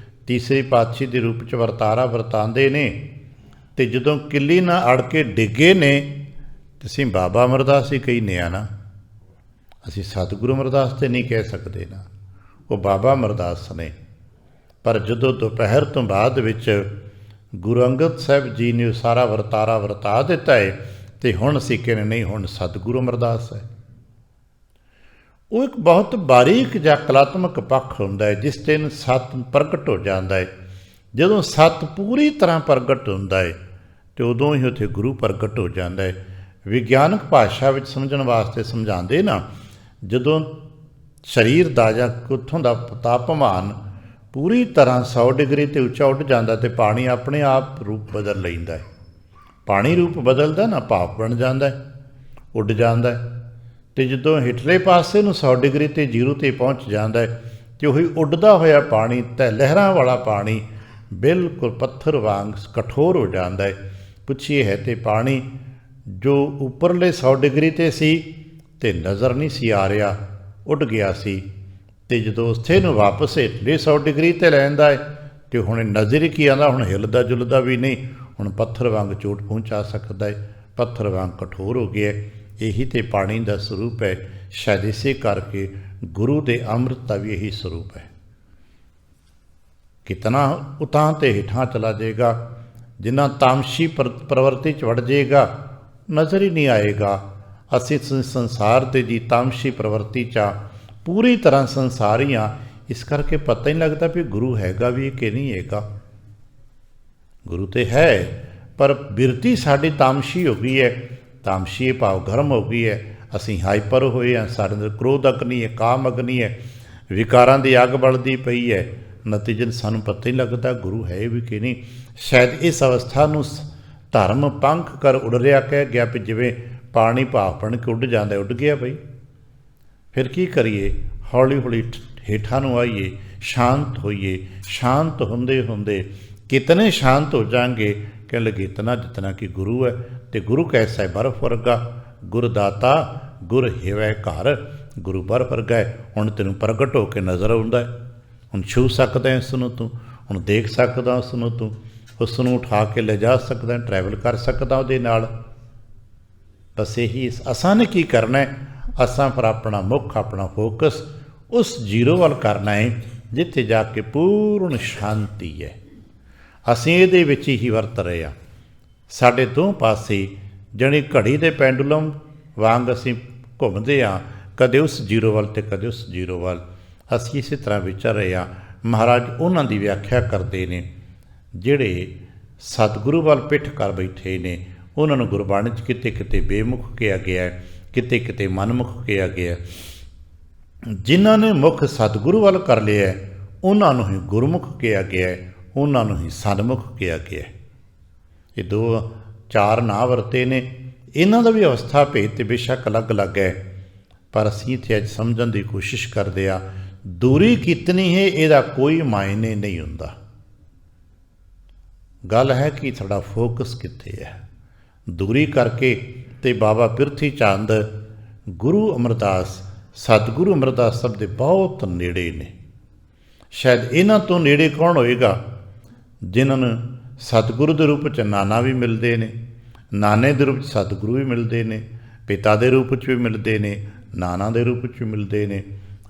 ਤੀਸਰੇ ਪਾਤਸ਼ਾਹੀ ਦੇ ਰੂਪ 'ਚ ਵਰਤਾਰਾ ਵਰਤਾਉਂਦੇ ਨੇ, ਅਤੇ ਜਦੋਂ ਕਿੱਲੀ ਨਾਲ ਅੜ ਕੇ ਡਿੱਗੇ ਨੇ, ਅਸੀਂ ਬਾਬਾ ਅਮਰਦਾਸ ਹੀ ਕਹਿੰਦੇ ਹਾਂ ਨਾ, ਅਸੀਂ ਸਤਿਗੁਰੂ ਅਮਰਦਾਸ ਤੇ ਨਹੀਂ ਕਹਿ ਸਕਦੇ ਨਾ, ਉਹ ਬਾਬਾ ਅਮਰਦਾਸ ਨੇ। ਪਰ ਜਦੋਂ ਦੁਪਹਿਰ ਤੋਂ ਬਾਅਦ ਵਿੱਚ ਗੁਰੂ ਅੰਗਦ ਸਾਹਿਬ ਜੀ ਨੇ ਸਾਰਾ ਵਰਤਾਰਾ ਵਰਤਾ ਦਿੱਤਾ ਹੈ, ਅਤੇ ਹੁਣ ਅਸੀਂ ਕਹਿੰਦੇ ਨਹੀਂ, ਹੁਣ ਸਤਿਗੁਰੂ ਅਮਰਦਾਸ ਹੈ। ਉਹ ਇੱਕ ਬਹੁਤ ਬਾਰੀਕ ਜਾਂ ਕਲਾਤਮਕ ਪੱਖ ਹੁੰਦਾ ਹੈ ਜਿਸ ਦਿਨ ਸੱਤ ਪ੍ਰਗਟ ਹੋ ਜਾਂਦਾ ਹੈ। ਜਦੋਂ ਸੱਤ ਪੂਰੀ ਤਰ੍ਹਾਂ ਪ੍ਰਗਟ ਹੁੰਦਾ ਹੈ ਅਤੇ ਉਦੋਂ ਹੀ ਉੱਥੇ ਗੁਰੂ ਪ੍ਰਗਟ ਹੋ ਜਾਂਦਾ ਹੈ। ਵਿਗਿਆਨਕ ਭਾਸ਼ਾ ਵਿੱਚ ਸਮਝਣ ਵਾਸਤੇ ਸਮਝਾਉਂਦੇ ਨਾ, ਜਦੋਂ ਸਰੀਰ ਦਾ ਜਾਂ ਉੱਥੋਂ ਦਾ ਤਾਪਮਾਨ ਪੂਰੀ ਤਰ੍ਹਾਂ 100 ਡਿਗਰੀ 'ਤੇ ਉੱਚਾ ਉੱਡ ਜਾਂਦਾ ਅਤੇ ਪਾਣੀ ਆਪਣੇ ਆਪ ਰੂਪ ਬਦਲ ਲੈਂਦਾ ਹੈ। ਪਾਣੀ ਰੂਪ ਬਦਲਦਾ ਨਾ, ਭਾਪ ਬਣ ਜਾਂਦਾ, ਉੱਡ ਜਾਂਦਾ। ਅਤੇ ਜਦੋਂ ਹੇਠਲੇ ਪਾਸੇ ਨੂੰ 100 ਡਿਗਰੀ 'ਤੇ 0 'ਤੇ ਪਹੁੰਚ ਜਾਂਦਾ ਹੈ ਅਤੇ ਉਹੀ ਉੱਡਦਾ ਹੋਇਆ ਪਾਣੀ ਅਤੇ ਲਹਿਰਾਂ ਵਾਲਾ ਪਾਣੀ ਬਿਲਕੁਲ ਪੱਥਰ ਵਾਂਗ ਕਠੋਰ ਹੋ ਜਾਂਦਾ ਹੈ। ਪੁੱਛੀਏ ਹੈ ਤੇ ਪਾਣੀ ਜੋ ਉੱਪਰਲੇ 100 ਡਿਗਰੀ 'ਤੇ ਸੀ ਅਤੇ ਨਜ਼ਰ ਨਹੀਂ ਸੀ ਆ ਰਿਹਾ, ਉੱਡ ਗਿਆ ਸੀ, ਅਤੇ ਜਦੋਂ ਉੱਥੇ ਨੂੰ ਵਾਪਸ ਹੇਠਲੇ 100 ਡਿਗਰੀ 'ਤੇ ਲੈਂਦਾ ਹੈ ਅਤੇ ਹੁਣ ਨਜ਼ਰ ਹੀ ਕੀ ਆਉਂਦਾ, ਹੁਣ ਹਿੱਲਦਾ ਜੁਲਦਾ ਵੀ ਨਹੀਂ, ਹੁਣ ਪੱਥਰ ਵਾਂਗ ਚੋਟ ਪਹੁੰਚਾ ਸਕਦਾ ਹੈ, ਪੱਥਰ ਵਾਂਗ ਕਠੋਰ ਹੋ ਗਿਆ। ਇਹੀ ਤਾਂ ਪਾਣੀ ਦਾ ਸਰੂਪ ਹੈ। ਸ਼ਾਇਦ ਇਸੇ ਕਰਕੇ ਗੁਰੂ ਦੇ ਅੰਮ੍ਰਿਤ ਦਾ ਵੀ ਇਹੀ ਸਰੂਪ ਹੈ। ਕਿਤਨਾ ਉਤਾਂ ਤੇ ਹੇਠਾਂ ਚਲਾ ਜਾਏਗਾ, ਜਿੰਨਾ ਤਾਮਸੀ ਪ੍ਰਵਰਤੀ 'ਚ ਵੜ ਜਾਏਗਾ, ਨਜ਼ਰ ਹੀ ਨਹੀਂ ਆਏਗਾ। ਅਸੀਂ ਸੰਸਾਰ ਦੇ ਜੀ ਤਾਮਸੀ ਪ੍ਰਵਰਤੀ 'ਚ ਪੂਰੀ ਤਰ੍ਹਾਂ ਸੰਸਾਰੀ ਹਾਂ, ਇਸ ਕਰਕੇ ਪਤਾ ਹੀ ਨਹੀਂ ਲੱਗਦਾ ਵੀ ਗੁਰੂ ਹੈਗਾ ਵੀ ਕਿ ਨਹੀਂ ਹੈਗਾ। ਗੁਰੂ ਤੇ ਹੈ, ਪਰ ਬਿਰਤੀ ਸਾਡੀ ਤਾਮਸੀ ਹੋ ਗਈ ਹੈ, ਤਾਮਸੀ ਭਾਵ ਗਰਮ ਹੋ ਗਈ ਹੈ। ਅਸੀਂ ਹਾਈਪਰ ਹੋਏ ਹਾਂ, ਸਾਡੇ ਅੰਦਰ ਕ੍ਰੋਧ ਅਗਨੀ ਹੈ, ਕਾਮ ਅਗਨੀ ਹੈ, ਵਿਕਾਰਾਂ ਦੀ ਅੱਗ ਬਲਦੀ ਪਈ ਹੈ। ਨਤੀਜਨ ਸਾਨੂੰ ਪਤਾ ਹੀ ਲੱਗਦਾ ਗੁਰੂ ਹੈ ਵੀ ਕਿ ਨਹੀਂ। ਸ਼ਾਇਦ ਇਸ ਅਵਸਥਾ ਨੂੰ ਧਰਮ ਪੰਖ ਕਰ ਉੱਡ ਰਿਹਾ ਕਹਿ ਗਿਆ ਵੀ ਜਿਵੇਂ ਪਾਣੀ ਭਾਪ ਬਣ ਕੇ ਉੱਡ ਜਾਂਦਾ, ਉੱਡ ਗਿਆ ਬਈ। ਫਿਰ ਕੀ ਕਰੀਏ? ਹੌਲੀ ਹੌਲੀ ਹੇਠਾਂ ਨੂੰ ਆਈਏ, ਸ਼ਾਂਤ ਹੋਈਏ। ਸ਼ਾਂਤ ਹੁੰਦੇ ਹੁੰਦੇ ਕਿਤਨੇ ਸ਼ਾਂਤ ਹੋ ਜਾਣਗੇ, ਕਹਿਣ ਲੱਗੇ ਇਤਨਾ ਜਿਤਨਾ ਕਿ ਗੁਰੂ ਹੈ। ਅਤੇ ਗੁਰੂ ਕੈਸਾ ਹੈ? ਬਰਫ ਵਰਗਾ। ਗੁਰ ਦਾਤਾ ਗੁਰ ਹਿਵੈ ਘਰ। ਗੁਰੂ ਬਰਫ ਵਰਗਾ ਹੈ। ਹੁਣ ਤੈਨੂੰ ਪ੍ਰਗਟ ਹੋ ਕੇ ਨਜ਼ਰ ਆਉਂਦਾ ਹੈ, ਹੁਣ ਛੂ ਸਕਦਾ ਇਸ ਨੂੰ ਤੂੰ, ਹੁਣ ਦੇਖ ਸਕਦਾ ਉਸ ਨੂੰ ਤੂੰ, ਉਸ ਨੂੰ ਉਠਾ ਕੇ ਲਿਜਾ ਸਕਦਾ, ਟਰੈਵਲ ਕਰ ਸਕਦਾ ਉਹਦੇ ਨਾਲ। ਬਸ ਇਹੀ ਅਸਾਂ ਨੇ ਕੀ ਕਰਨਾ ਹੈ? ਅਸਾਂ ਪਰ ਆਪਣਾ ਮੁੱਖ, ਆਪਣਾ ਫੋਕਸ ਉਸ ਜ਼ੀਰੋ ਵੱਲ ਕਰਨਾ ਹੈ ਜਿੱਥੇ ਜਾ ਕੇ ਪੂਰਨ ਸ਼ਾਂਤੀ ਹੈ। ਅਸੀਂ ਇਹਦੇ ਵਿੱਚ ਹੀ ਵਰਤ ਰਹੇ ਹਾਂ। ਸਾਡੇ ਦੋ ਪਾਸੇ ਜਣੀ ਘੜੀ ਦੇ ਪੈਂਡੂਲਮ ਵਾਂਗ ਅਸੀਂ ਘੁੰਮਦੇ ਹਾਂ, ਕਦੇ ਉਸ ਜ਼ੀਰੋ ਵੱਲ ਅਤੇ ਕਦੇ ਉਸ ਜ਼ੀਰੋ ਵੱਲ। ਅਸੀਂ ਇਸੇ ਤਰ੍ਹਾਂ ਵਿਚਰ ਰਹੇ ਹਾਂ। ਮਹਾਰਾਜ ਉਹਨਾਂ ਦੀ ਵਿਆਖਿਆ ਕਰਦੇ ਨੇ ਜਿਹੜੇ ਸਤਿਗੁਰੂ ਵੱਲ ਪਿੱਠ ਕਰ ਬੈਠੇ ਨੇ। ਉਹਨਾਂ ਨੂੰ ਗੁਰਬਾਣੀ 'ਚ ਕਿਤੇ ਕਿਤੇ ਬੇਮੁਖ ਕਿਹਾ ਗਿਆ, ਕਿਤੇ ਕਿਤੇ ਮਨਮੁਖ ਕਿਹਾ ਗਿਆ। ਜਿਨ੍ਹਾਂ ਨੇ ਮੁੱਖ ਸਤਿਗੁਰੂ ਵੱਲ ਕਰ ਲਿਆ ਉਹਨਾਂ ਨੂੰ ਹੀ ਗੁਰਮੁਖ ਕਿਹਾ ਗਿਆ, ਉਹਨਾਂ ਨੂੰ ਹੀ ਸਨਮੁਖ ਕਿਹਾ ਗਿਆ। ਇਹ ਦੋ ਚਾਰ ਨਾਂ ਵਰਤੇ ਨੇ। ਇਹਨਾਂ ਦਾ ਵੀ ਅਵਸਥਾ ਭੇਦ ਤੇ ਬੇਸ਼ੱਕ ਅਲੱਗ ਅਲੱਗ ਹੈ, ਪਰ ਅਸੀਂ ਇੱਥੇ ਅੱਜ ਸਮਝਣ ਦੀ ਕੋਸ਼ਿਸ਼ ਕਰਦੇ ਹਾਂ। ਦੂਰੀ ਕਿਤਨੀ ਹੈ ਇਹਦਾ ਕੋਈ ਮਾਇਨੇ ਨਹੀਂ ਹੁੰਦਾ। ਗੱਲ ਹੈ ਕਿ ਸਾਡਾ ਫੋਕਸ ਕਿੱਥੇ ਹੈ। ਦੂਰੀ ਕਰਕੇ ਤੇ ਬਾਬਾ ਪਿਰਥੀ ਚੰਦ, ਗੁਰੂ ਅਮਰਦਾਸ, ਸਤਿਗੁਰੂ ਅਮਰਦਾਸ ਸਾਹਿਬ ਦੇ ਬਹੁਤ ਨੇੜੇ ਨੇ। ਸ਼ਾਇਦ ਇਹਨਾਂ ਤੋਂ ਨੇੜੇ ਕੌਣ ਹੋਏਗਾ? ਜਿਨ੍ਹਾਂ ਨੂੰ ਸਤਿਗੁਰੂ ਦੇ ਰੂਪ 'ਚ ਨਾਨਾ ਵੀ ਮਿਲਦੇ ਨੇ, ਨਾਨੇ ਦੇ ਰੂਪ 'ਚ ਸਤਿਗੁਰੂ ਵੀ ਮਿਲਦੇ ਨੇ, ਪਿਤਾ ਦੇ ਰੂਪ 'ਚ ਵੀ ਮਿਲਦੇ ਨੇ, ਨਾਨਾ ਦੇ ਰੂਪ 'ਚ ਵੀ ਮਿਲਦੇ ਨੇ।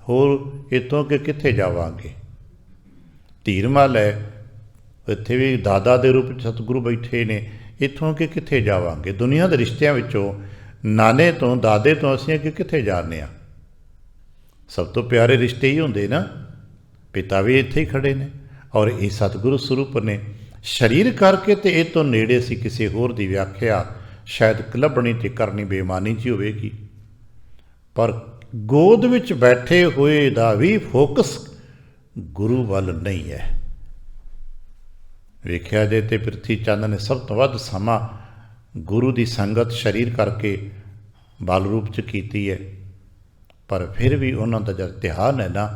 ਹੋਰ ਇੱਥੋਂ ਕਿ ਕਿੱਥੇ ਜਾਵਾਂਗੇ? ਧੀਰਮਲ ਹੈ, ਇੱਥੇ ਵੀ ਦਾਦਾ ਦੇ ਰੂਪ 'ਚ ਸਤਿਗੁਰੂ ਬੈਠੇ ਨੇ। ਇੱਥੋਂ ਕਿ ਕਿੱਥੇ ਜਾਵਾਂਗੇ? ਦੁਨੀਆ ਦੇ ਰਿਸ਼ਤਿਆਂ ਵਿੱਚੋਂ ਨਾਨੇ ਤੋਂ, ਦਾਦੇ ਤੋਂ ਅਸੀਂ ਅੱਗੇ ਕਿੱਥੇ ਜਾਂਦੇ ਹਾਂ? ਸਭ ਤੋਂ ਪਿਆਰੇ ਰਿਸ਼ਤੇ ਹੀ ਹੁੰਦੇ ਨਾ। ਪਿਤਾ ਵੀ ਇੱਥੇ ਹੀ ਖੜ੍ਹੇ ਨੇ ਔਰ ਇਹ ਸਤਿਗੁਰੂ ਸਰੂਪ ਨੇ। ਸਰੀਰ ਕਰਕੇ ਤੇ ਇਹ ਤੋਂ ਨੇੜੇ ਸੀ ਕਿਸੇ ਹੋਰ ਦੀ ਵਿਆਖਿਆ ਸ਼ਾਇਦ ਲੱਭਣੀ ਤੇ ਕਰਨੀ ਬੇਈਮਾਨੀ 'ਚ ਹੋਵੇਗੀ, ਪਰ ਗੋਦ ਵਿੱਚ ਬੈਠੇ ਹੋਏ ਦਾ ਵੀ ਫੋਕਸ ਗੁਰੂ ਵੱਲ ਨਹੀਂ ਹੈ। ਵੇਖਿਆ ਜੇ ਤੇ ਪਿਰਥੀ ਚੰਦ ਨੇ ਸਭ ਤੋਂ ਵੱਧ ਸਮਾਂ ਗੁਰੂ ਦੀ ਸੰਗਤ ਸਰੀਰ ਕਰਕੇ ਬਲ ਰੂਪ 'ਚ ਕੀਤੀ ਹੈ, ਪਰ ਫਿਰ ਵੀ ਉਹਨਾਂ ਦਾ ਜਿਹੜਾ ਧਿਆਨ ਹੈ ਨਾ,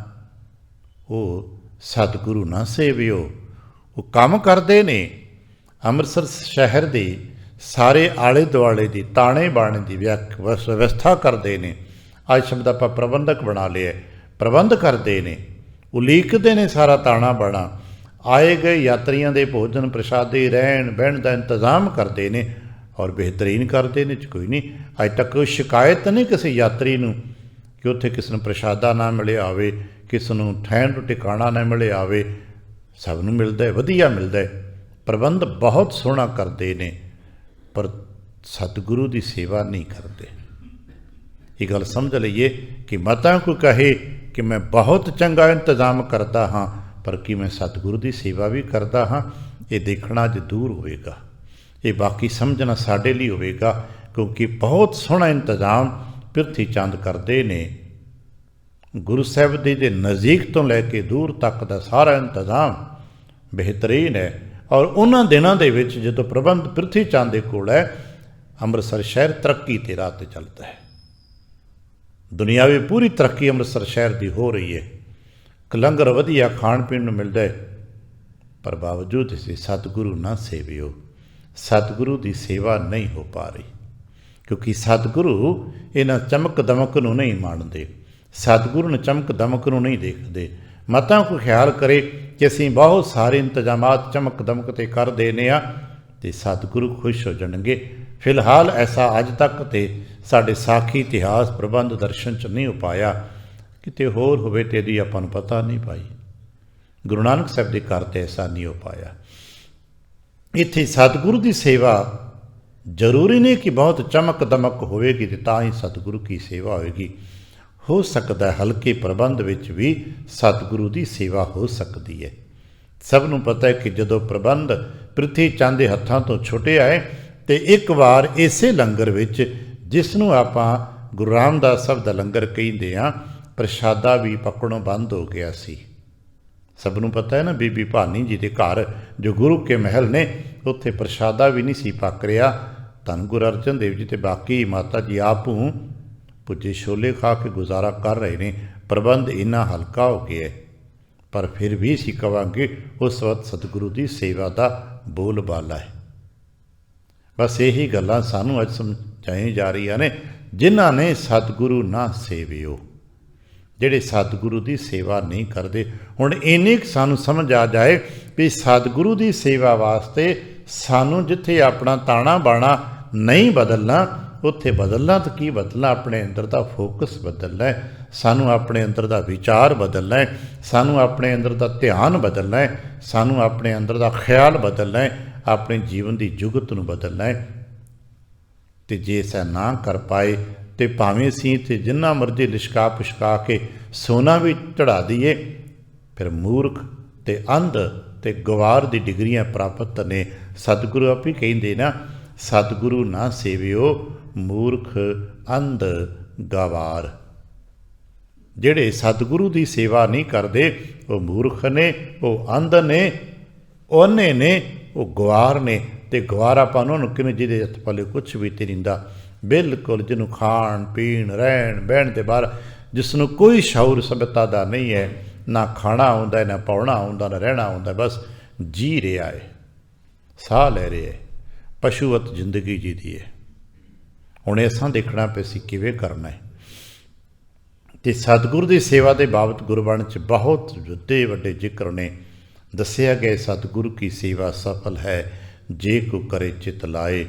ਉਹ ਸਤਿਗੁਰੂ ਨਾ ਸੇਵਿਓ। ਉਹ ਕੰਮ ਕਰਦੇ ਨੇ। ਅੰਮ੍ਰਿਤਸਰ ਸ਼ਹਿਰ ਦੇ ਸਾਰੇ ਆਲੇ ਦੁਆਲੇ ਦੀ ਤਾਣੇ ਬਾਣੇ ਦੀ ਵਿਵਸਥਾ ਕਰਦੇ ਨੇ। ਅੱਜ ਸ਼ਬਦ ਆਪਾਂ ਪ੍ਰਬੰਧਕ ਬਣਾ ਲਿਆ, ਪ੍ਰਬੰਧ ਕਰਦੇ ਨੇ, ਉਲੀਕਦੇ ਨੇ ਸਾਰਾ ਤਾਣਾ ਬਾਣਾ। ਆਏ ਗਏ ਯਾਤਰੀਆਂ ਦੇ ਭੋਜਨ ਪ੍ਰਸ਼ਾਦੇ, ਰਹਿਣ ਬਹਿਣ ਦਾ ਇੰਤਜ਼ਾਮ ਕਰਦੇ ਨੇ ਔਰ ਬਿਹਤਰੀਨ ਕਰਦੇ ਨੇ। ਕੋਈ ਨਹੀਂ ਅੱਜ ਤੱਕ ਕੋਈ ਸ਼ਿਕਾਇਤ ਨਹੀਂ ਕਿਸੇ ਯਾਤਰੀ ਨੂੰ ਕਿ ਉੱਥੇ ਕਿਸੇ ਨੂੰ ਪ੍ਰਸ਼ਾਦਾ ਨਾ ਮਿਲਿਆ ਹੋਵੇ, ਕਿਸੇ ਨੂੰ ਠਹਿਣ ਨੂੰ ਟਿਕਾਣਾ ਨਾ ਮਿਲਿਆ ਹੋਵੇ। ਸਭ ਨੂੰ ਮਿਲਦਾ, ਵਧੀਆ ਮਿਲਦਾ। ਪ੍ਰਬੰਧ ਬਹੁਤ ਸੋਹਣਾ ਕਰਦੇ ਨੇ, ਪਰ ਸਤਿਗੁਰੂ ਦੀ ਸੇਵਾ ਨਹੀਂ ਕਰਦੇ। ਇਹ ਗੱਲ ਸਮਝ ਲਈਏ ਕਿ ਮਤਾਂ ਕੋਈ ਕਹੇ ਕਿ ਮੈਂ ਬਹੁਤ ਚੰਗਾ ਇੰਤਜ਼ਾਮ ਕਰਦਾ ਹਾਂ, ਪਰ ਕੀ ਮੈਂ ਸਤਿਗੁਰੂ ਦੀ ਸੇਵਾ ਵੀ ਕਰਦਾ ਹਾਂ? ਇਹ ਦੇਖਣਾ ਅੱਜ ਦੂਰ ਹੋਵੇਗਾ। ਇਹ ਬਾਕੀ ਸਮਝਣਾ ਸਾਡੇ ਲਈ ਹੋਵੇਗਾ, क्योंकि बहुत सोहना इंतजाम प्रिथी चंद करते ने। गुरु साहिब जी के नज़दीक तो लैके दूर तक का सारा इंतजाम बेहतरीन है। और उन्होंने दिनों के जो प्रबंध प्रिथी चंद के कोल है, अमृतसर शहर तरक्की के राह पर चलता है। दुनियावी पूरी तरक्की अमृतसर शहर की हो रही है। लंगर वधिया खाण पीण नूं मिलदा है, पर बावजूद इसे सतगुरु ना सेवियो, सतगुरु की सेवा नहीं हो पा रही। क्योंकि सतगुरु इन्हां चमक दमक नूं नहीं माणदे, सतगुरु ने चमक दमक नूं नहीं देखते। मतां को ख्याल करे कि असीं बहुत सारे इंतजामात चमक दमक ते कर देने आ ते सतगुरु खुश हो जाणगे। फिलहाल ऐसा अज तक तो साडे साखी इतिहास प्रबंध दर्शन च नहीं हो पाया, किते होर होवे ते इहदी आपां नूं पता नहीं पाई। गुरु नानक साहिब दे घर ते ऐसा नहीं हो पाया। इत्थे सतगुरु की सेवा जरूरी नहीं कि बहुत चमक दमक होवेगी ते तां ही सतगुरु की सेवा होएगी। हो सकता है हल्के प्रबंध विच भी सतगुरु की सेवा हो सकती है। सब नूं पता है कि जदों प्रबंध प्रिथी चंद दे हत्थां तो छुटिया है तो एक बार इसे लंगर विच जिसनों आपां गुरु रामदास साहब दा लंगर कहिंदे आ, प्रशादा भी पकड़ों बंद हो गया सी। सब नूं पता है ना, बीबी भानी जी के घर जो गुरु के महल ने, उत्थे प्रशादा भी नहीं सी पक रहा। धन गुरु अर्जन देव जी ते बाकी माता जी आपू भुजे छोले खा के गुजारा कर रहे हैं। प्रबंध इन्ना हल्का हो गया है, पर फिर भी असीं कहांगे उस वक्त सतगुरु की सेवा का बोलबाला है। बस यही गल्लां सानूं अज समझाई जा रही ने। जिन्हां ने सतगुरु ना सेवियो, जिहड़े सतगुरु की सेवा नहीं करते। हुण इन्नी सानूं समझ आ जाए भी सतगुरु की सेवा वास्ते सानूं जिथे अपना ताना बाणा नहीं बदलना, उत्थे बदलना तो की बदलना, अपने अंदर का फोकस बदलना है। सानूं अपने अंदर का विचार बदलना है, सानूं अपने अंदर का ध्यान बदलना है, सानूं अपने अंदर का ख्याल बदलना है, अपने जीवन की जुगत नूं बदलना है। तो जे ऐसा ना कर पाए तो भावें असीं ते जिन्ना मर्जी लिशका पुशका के सोना भी चढ़ा दईए, फिर मूर्ख ते अंध ते गवार दी डिग्रियां प्राप्त ने। सतगुरु आप ही कहिंदे ना, सतगुरु ना सेवियो मूर्ख अंध गवार। जिहड़े सतगुरु की सेवा नहीं करते वो मूर्ख ने, वो अंध ने, ओने ने, वो गवार ने। तो गवार आपां उन्हां नूं किवें जिहदे हत्थ पल्ले कुछ भी ते नहीं, बिल्कुल जिन्हों खाण पीण रहन बहन के बाहर जिसनों कोई शौर सभ्यता का नहीं है, ना खाना आउंदा है, ना पाउणा आउंदा, ना रहना आउंदा, बस जी रहा है, साह लै रहा है, पशुवत जिंदगी जी दी है। हुण असां देखना पे असीं किवें करना है। तो सतगुरु की सेवा के बाबत गुरबाणी च बहुत वड्डे वड्डे जिक्र ने। दसिया गया सतगुरु की सेवा सफल है जे को करे चित लाए,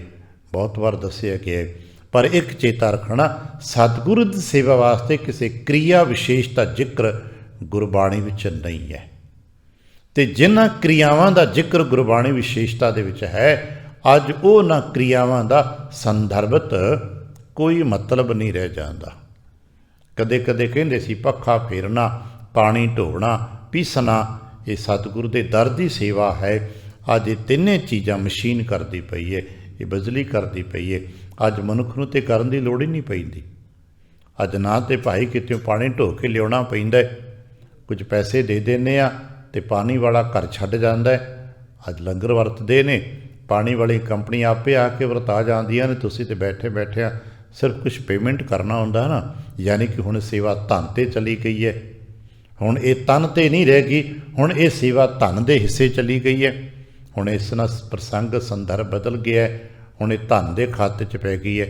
बहुत बार दसिया गया है। पर एक चेता रखना, सतगुरु की सेवा वास्ते किसी क्रिया विशेष का जिक्र गुरबाणी विच नहीं है। तो जिन्हां क्रियावां का जिक्र गुरबाणी विशेषता दे विच है, अज उन्हां क्रियावां का संदर्भत कोई मतलब नहीं रह जाता। कदे कदे कहंदे सी पक्खा फेरना, पानी ढोना, पीसना, ये सतगुरु के दर की सेवा है। अज ये तिन्ने चीज़ां मशीन करती पई है, ये बिजली करती पई है। अज मनुख नूं ते करन दी लोड़ ही नहीं पैंदी। अज ना तो भाई कितों पानी ढो के लियाउणा पैंदा है, कुछ पैसे दे देने आ ते पानी वाला घर छड्ड जांदा है। अज लंगर वरतदे ने, पानी वाली कंपनी आपे आके वरता जांदियां ने, तुसीं ते बैठे बैठे सिर्फ कुछ पेमेंट करना हुंदा ना। यानी कि हुण सेवा धन ते चली गई है, हुण ये तन ते नहीं रह गई, हुण ये सेवा धन दे हिस्से चली गई है। हुण इस नाल प्रसंग संदर्भ बदल गया है, हुण ये धन दे खाते च पै गई है।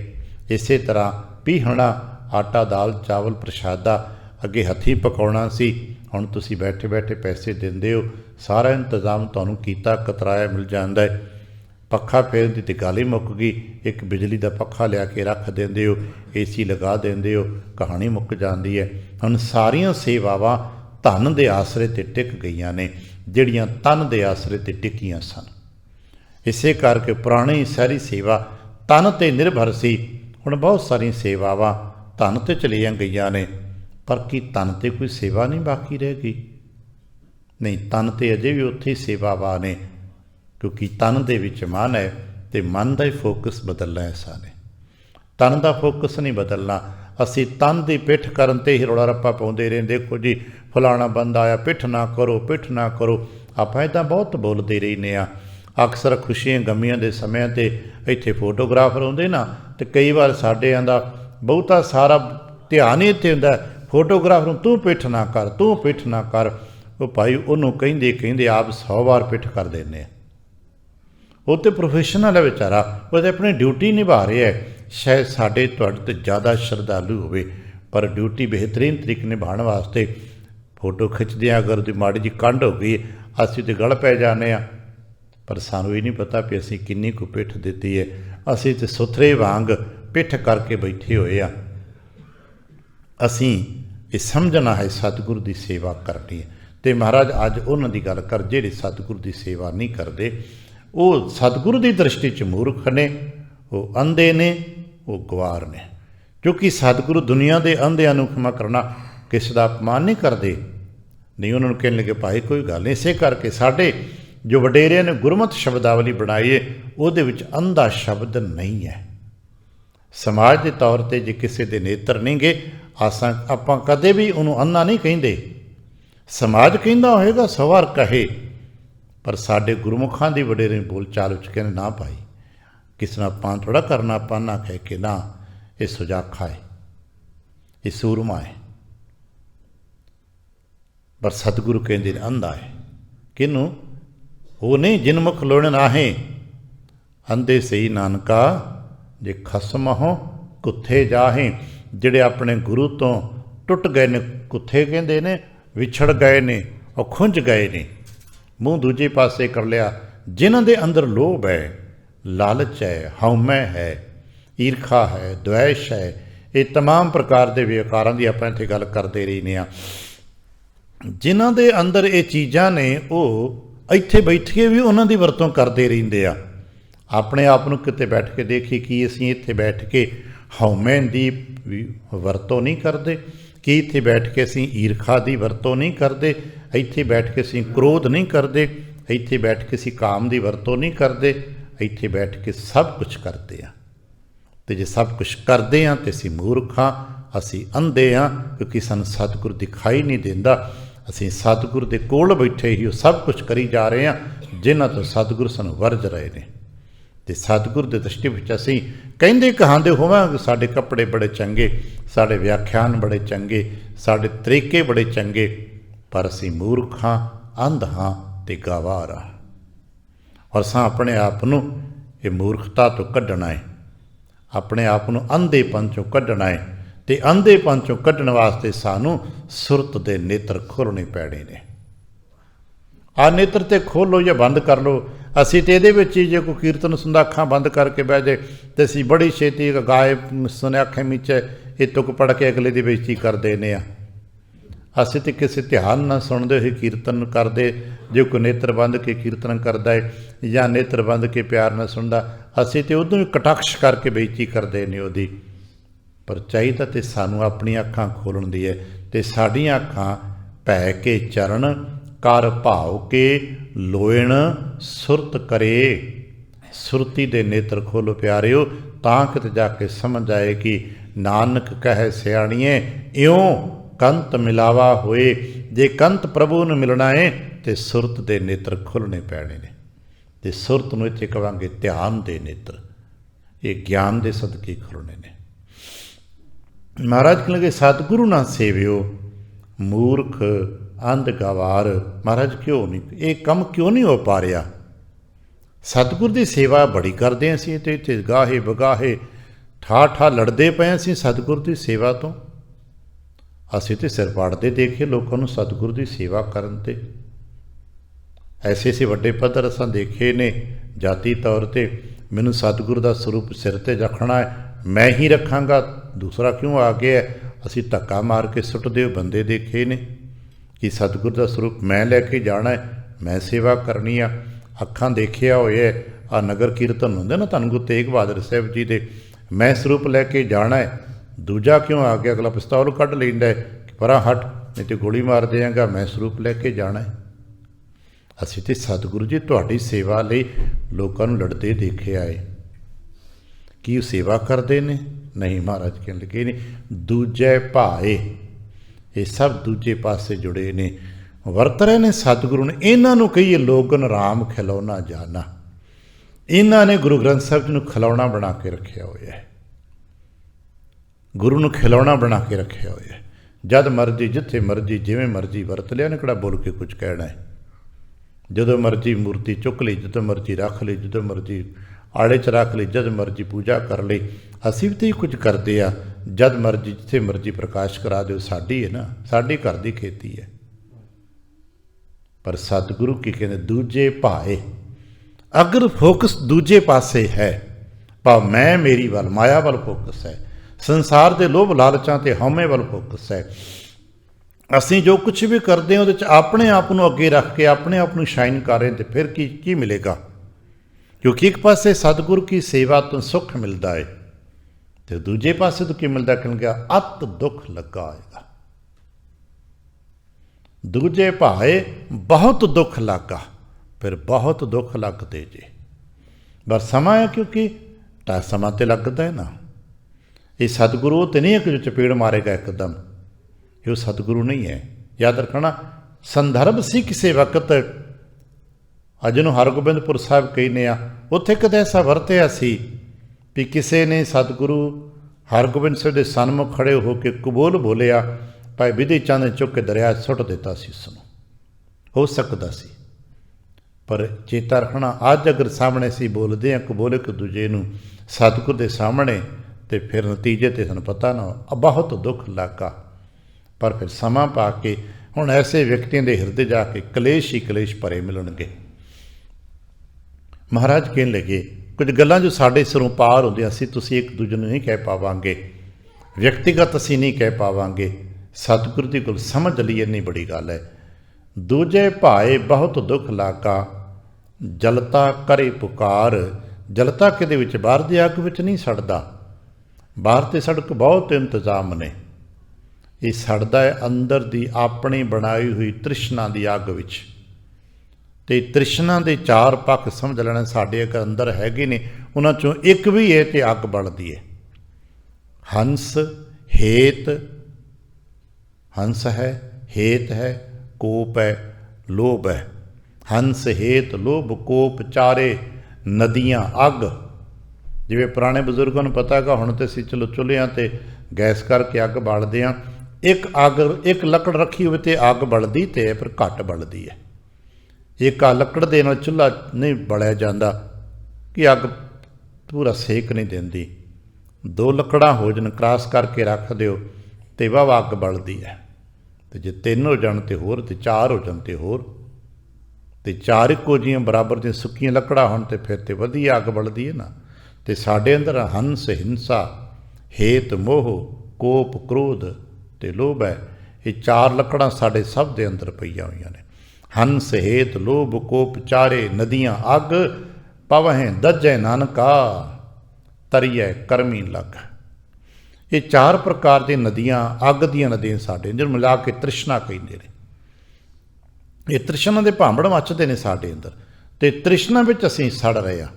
इसे तरह पीहणा आटा दाल चावल प्रशादा अगे हथी पकाउणा सी, हुण तुसीं बैठे बैठे पैसे दिंदे हो, सारा इंतजाम तुहानूं कीता कतराया मिल जांदा है। पक्खा फेरन दी ते गल ही मुक गई, एक बिजली का पक्खा लिया के रख देंदे हो, AC लगा देंदे हो, कहानी मुक जाती है। हुण सारियां सेवावां धन दे आसरे ते टिक गईयां ने, जिहड़ियां तन दे आसरे ते टिकियां सन। इसे करके पुरानी सारी सेवा तन ते निर्भर सी, हुण बहुत सारी सेवावां धन ते चलियां गईयां ने, पर की तन ते कोई सेवा नहीं बाकी रह गई? नहीं, तन ते अजे भी उत्थे सेवावां ने, क्योंकि तन दे विच मन है ते मन का ही फोकस बदलना है साने। तन का फोकस नहीं बदलना। असी तन की पिठ करन ते ही रौला रप्पा पाउंदे रहे, देखो जी फलाना बंदा आया, पिठ ना करो, पिठ ना करो। आपां इदां बहुत बोलते रहने आ। अक्सर खुशियां गमियां के समय ते इत्थे फोटोग्राफर आउंदे ना, तो कई बार साडे आंदा बहुता सारा ध्यान ही इत्थे हुंदा फोटोग्राफर नूं, तूं पिठ ना कर, तूं पिठ ना कर। वो भाई उन्होंने कहिंदे कहिंदे आप 100 बार पिठ कर देने। वो तो प्रोफेशनल है बेचारा, वो तो अपनी ड्यूटी निभा रहा है। शायद साढ़े तुहाडे तो ज़्यादा श्रद्धालु होवे, पर ड्यूटी बेहतरीन तरीके निभाने वास्ते फोटो खिंचदे अगर उसदी माड़ी जी कंड हो गई असीं तो गल पै जाने। पर सानूं ये नहीं पता भी असीं किन्नी कु पिठ दित्ती है। असीं तो सुथरे वांग पिठ करके बैठे हुए आ। असीं ये समझना है सतगुरु की सेवा करनी है। तो महाराज अज उन्हां दी गल कर जिहड़े सतगुरु की सेवा नहीं करते, वो सतगुरु की दृष्टि च मूर्ख ने, वो अंधे ने, वो गवार ने। क्योंकि सतगुरु दुनिया के अंधियां नूं क्षमा करना किसी का अपमान नहीं करते, नहीं उन्होंने कहने लगे भाई कोई गल नहीं। इसे करके साढ़े जो वडेरिया ने गुरमत शब्दावली बनाई है उहदे विच अंधा शब्द नहीं है। समाज के तौर पर जे किसी के नेत्र नहीं गए आसां आपां कदे भी उन्होंने अंधा नहीं कहिंदे। समाज कहिंदा होएगा 100 बार कहे, पर साडे गुरमुखां दी वडेरे बोल चाल विच कहने ना भाई किसी नाल आपां थोड़ा करना, आपां ना कह के ना, ये सुजाखा है, ये सूरमा है। पर सतगुरु कहते अंधा है। किनू वो नहीं जिन मुख लोण नाहे, अंधे सही नानका जे खसम हो कुत्थे जाहे। जिहड़े अपने गुरु तो टुट गए ने, कुत्थे कहते ने, विछड़ गए ने और खुंज गए ने, मूँह दूजे पासे कर लिया। जिन्हां दे अंदर लोभ है, लालच है, हउमै है, ईरखा है, द्वेष है, ये तमाम प्रकार के विकारां दी आपां इत्थे गल करते रहने आ। जिन्हां दे अंदर ये चीज़ां ने वो इत्थे बैठ के भी उन्हां दी वरतों करते रहिंदे आ। अपने आप नूं किते बैठ के देखी कि असीं इत्थे बैठ के हउमै दी वरतों नहीं करते, कि इत्थे बैठ के असीं ईरखा दी वरतों नहीं करते, इत्थे बैठ के असीं क्रोध नहीं करते, इत्थे बैठ के असीं काम दी वरतों नहीं करते, इत्थे बैठ के सब कुछ करते हैं। तो जे सब कुछ करते हैं तो असीं मूर्ख हाँ, असीं अंधे हाँ, क्योंकि सानूं सतगुर दिखाई नहीं देंदा। असीं सतगुर दे कोल बैठे ही वो सब कुछ करी जा रहे हैं जिन्हां तो सतगुर सानूं वरज रहे ने। तो सतगुर दे दृष्टि विच असीं कहिंदे कहांदे होवांगे साडे कपड़े बड़े चंगे, साडे व्याख्यान बड़े चंगे, साडे तरीके बड़े चंगे, पर असीं मूर्ख हाँ, अंध हाँ ते गवार हाँ। और असां अपने आप नूं ये मूर्खता तो कढना है, अपने आप नूं अंधेपन चों कढना है। ते अंधेपन चों कढण वास्ते सानूं सुरत दे नेत्र खोलने पैणे ने। आ नेत्र ते खोलो या बंद कर लो। असीं ते इहदे विच जे कोई कीर्तन सुनदा अखां बंद करके बह जाए ते असीं बड़ी छेती गाए सुनिया अखां मीचे ये तुक पढ़ के अगले दी बेइज्जती कर देने आ। असीं ते किसी ध्यान ना सुनदे होए कीर्तन करदे, जे कोई नेत्र बंद के कीर्तन करदा है या नेत्र बंद के प्यार ना सुनदा असीं ते उदों भी कटाक्ष करके बेइज्जती करदे ने उहदी। पर चाहिदा ते सानूं अपनी अखां खोलण दी है। ते साडीआं अखां भै के चरण कर भाव के लोयण सुरत करे। सुरती दे नेत्र खोलो प्यारिओ, तां किते जाके समझ आए कि नानक कहे सियाणीए इउं कंत मिलावा होए। जे कंत प्रभु नूं मिलना है तो सुरत दे नेत्र खुलने पैणे ने। ते सुरत नूं इत्थे कहांगे ध्यान दे नेत्र, ये ज्ञान दे सदके खुलने ने। महाराज कहने लगे सतगुरु ना सेवियो मूर्ख अंध गवार। महाराज क्यों नहीं ये कम क्यों नहीं हो पा रहा? सतगुर की सेवा बड़ी करते हैं असीं ते इत्थे गाहे बगाहे ठा ठा लड़ते पे असीं सतगुर की सेवा तो। असीं ते सिर पाड़ते देखे लोगों को सतगुर की सेवा करन ते। ऐसे ऐसे वड्डे पद्धर असां देखे ने जाती तौर पर, मैनूं सतगुर का स्वरूप सिर ते रखना है, मैं ही रखांगा, दूसरा क्यों आ गया है? असीं धक्का मार के सुटदे बंदे देखे ने कि सतगुर का स्वरूप मैं लैके जाना है, मैं सेवा करनी आ। अखां देखिया होया आ नगर कीर्तन हुंदे ना धन गुरु तेग बहादुर साहब जी दे, मैं स्वरूप लैके जाना है, दूजा क्यों आ गया? अगला पिस्तौल कढ़ लैंदा है कि परां हट नहीं तो गोली मार देंगा, मैं स्वरूप लैके जाना है। असीं ते सतगुरु जी तुहाडी सेवा लई लोकां नूं लड़दे देखे आए, कि वो सेवा करते हैं नहीं महाराज कहने लगे नहीं दूजे भाए ये सब दूजे पासे जुड़े ने वरत रहे ने सतगुरु ने इन्हों कहीए लोगन राम खिलौना जाना इन्होंने गुरु ग्रंथ साहब जी खिलौना बना के रखा हुआ है गुरु नूं खिलौना बना के रखा हुआ है जद मर्जी जिथे मर्जी जिवें मर्जी वरत लिया ने किहड़ा बोल के कुछ कहना है जदों मर्जी मूर्ति चुक ली जदों मर्जी रख ली जदों मर्जी आड़े च रख ली जद मर्जी पूजा कर ली असीं भी तो ही कुछ करते आ जद मर्जी जिथे मर्जी प्रकाश करा दो साडी है ना साडी घर की खेती है पर सतगुरु की कहते दूजे भाए अगर फोकस दूजे पासे है भाव मैं मेरी वाल माया वाल फोकस है संसार के लोभ लालचां ते हौमे वाल फोकस है असीं जो कुछ भी करते हैं वो अपने आप को अगे रख के अपने आप को शाइन कर रहे हैं तो फिर की मिलेगा क्योंकि एक पासे सतगुरु की सेवा तो सुख मिलता है तो दूजे पासे तो की मिलता कह गया अत दुख लगा आएगा दूजे भाए बहुत दुख लगा फिर बहुत दुख लगते जे बस समा है क्योंकि समा तो लगता है ना ये सतगुरु तो नहीं है कि जो चपेड़ मारेगा एकदम ये सतगुरु नहीं है याद रखना संदर्भ सी किसी वक्त अजनों हरगोबिंदपुर साहब कहने उत्थे कद ऐसा वरत्या सी भी किसी ने सतगुरु हरगोबिंद साहब के सन्मुख खड़े होकर कबूल बोलिया भाई विधि चंद ने चुक के दरिया सुट दिता सी उसनों हो सकता सी पर चेता रखना अज अगर सामने असीं बोलते हैं कबूल एक दूजे नूं सतगुरु के सामने तो फिर नतीजे तो सानूं पता ना बहुत दुख लगा पर फिर समा पा के हुण ऐसे व्यक्तियों के हिरदे जाके कलेश ही कलेश भरे मिलणगे महाराज कहने लगे कुछ गल्लां जो साडे सिरों पार होंदियां असीं तुसीं एक दूजे नूं नहीं कह पावांगे व्यक्तिगत असीं नहीं कह पावांगे सतगुरु दी कोल समझ लईए इन्नी बड़ी गल है दूजे भाए बहुत दुख लागा जलता करे पुकार जलता किहदे विच बाहर दी अग विच नहीं सड़दा बाहर ते सड़क बहुत इंतजाम ने ये सड़दा है अंदर दी अपनी बनाई हुई तृष्णा दी अग विच ते तृष्णा दे चार पक्ष समझ लेना साडे अंदर हैगे ने उन्हां चों एक भी है ते अग बलदी है हंस हेत हंस है हेत है कोप है लोभ है हंस हेत लोभ कोप चारे नदियां अग जिवें पुराने बजुर्गों को पता है हुण तो असीं चलो चुल्हियां ते गैस करके अग बालदे हां एक अग एक लकड़ रखी हुई तो अग बलदी तो है पर घट बलदी है एक आ लकड़ दे नाल चुल्हा नहीं बलिया जाता कि अग पूरा सेक नहीं देंदी दो लकड़ा हो जन क्रॉस करके रख दिओ तो वाह अग बलदी है तो जे तीन हो जान तो होर तो चार हो जान तो होर तो चार इक्को जिहियां बराबर दी सुक्कियां लकड़ा होण तो फिर तो वधिया अग बलदी है ना तो साडे अंदर हंस हिंसा हेत मोह कोप क्रोध ते लोभ है ये चार लकड़ां साडे सब दे अंदर पईयां होईयां ने हंस हेत लोभ कोप चारे नदियां अग पवहें दजे नानका तरिए करमी लग ये चार प्रकार दी नदियां अग दियां नदियां साडे जिन्हूं मिला के तृष्णा कहिंदे ने ये तृष्णा दे भांबड़ मचदे ने साडे अंदर ते तृष्णा विच असीं सड़ रहे हां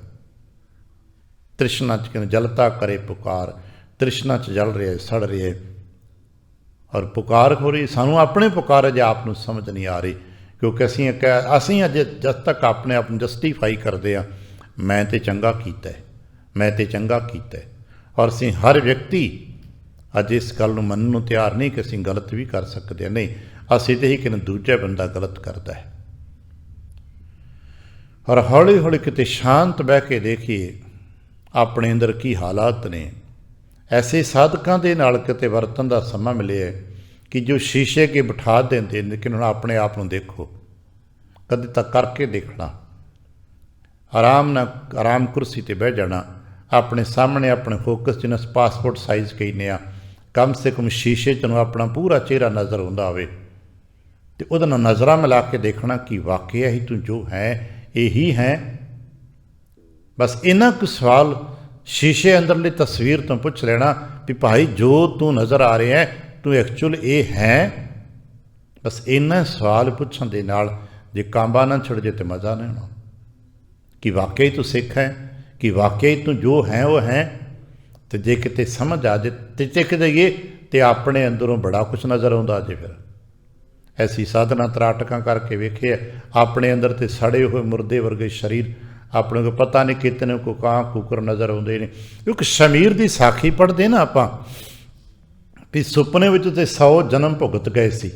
तृष्णा च कहने जलता करे पुकार तृष्णा च जल रहे सड़ रहे और पुकार हो रही सानू अपने पुकार अजे आप नूं समझ नहीं आ रही क्योंकि असीं अजे जद तक अपने आप जस्टिफाई करते हैं मैं तो चंगा कीता है मैं तो चंगा कीता है और असीं हर व्यक्ति अज इस गल नूं मनण नूं तैयार नहीं कि असीं गलत भी कर सकते हैं नहीं असीं तो ही कि दूजा बंदा गलत करता है और हौली हौली किते शांत बह के देखिए अपने अंदर की हालात ने ऐसे साधकों के नाल किते वरतन का समा मिले है कि जो शीशे के बिठा देंगे लेकिन हुण अपने आप को देखो कदे तक करके देखना आराम कुर्सी ते बह जाना अपने सामने अपने फोकस जिन्हें पासपोर्ट साइज कहने कम से कम शीशे च अपना पूरा चेहरा नज़र आउंदा होवे ते उहदे नाल नज़रां मिला के देखना कि वाकई ही तू जो है यही है बस इन्ना कुछ सवाल शीशे अंदरली तस्वीर तो पूछ लेना भी भाई जो तू नज़र आ रहा है तू एक्चुअल ये है बस इन्ना सवाल पूछण दे नाल जे कांबा ना छड़ जे तो मज़ा नहीं होना कि वाकई तू सिख है कि वाकई तू जो है वो है तो जे किते समझ आ जाए तो चिक जाइए तो अपने अंदरों बड़ा कुछ नज़र आता जे। फिर ऐसी साधना तराटकां करके वेखे अपने अंदर तो सड़े हुए मुर्दे वर्गे शरीर अपने को पता नहीं कितने को कां कुकर नज़र आते हैं। क्योंकि शमीर की साखी पढ़ते ना आप भी सुपने में तो 100 जन्म भुगत गए सी,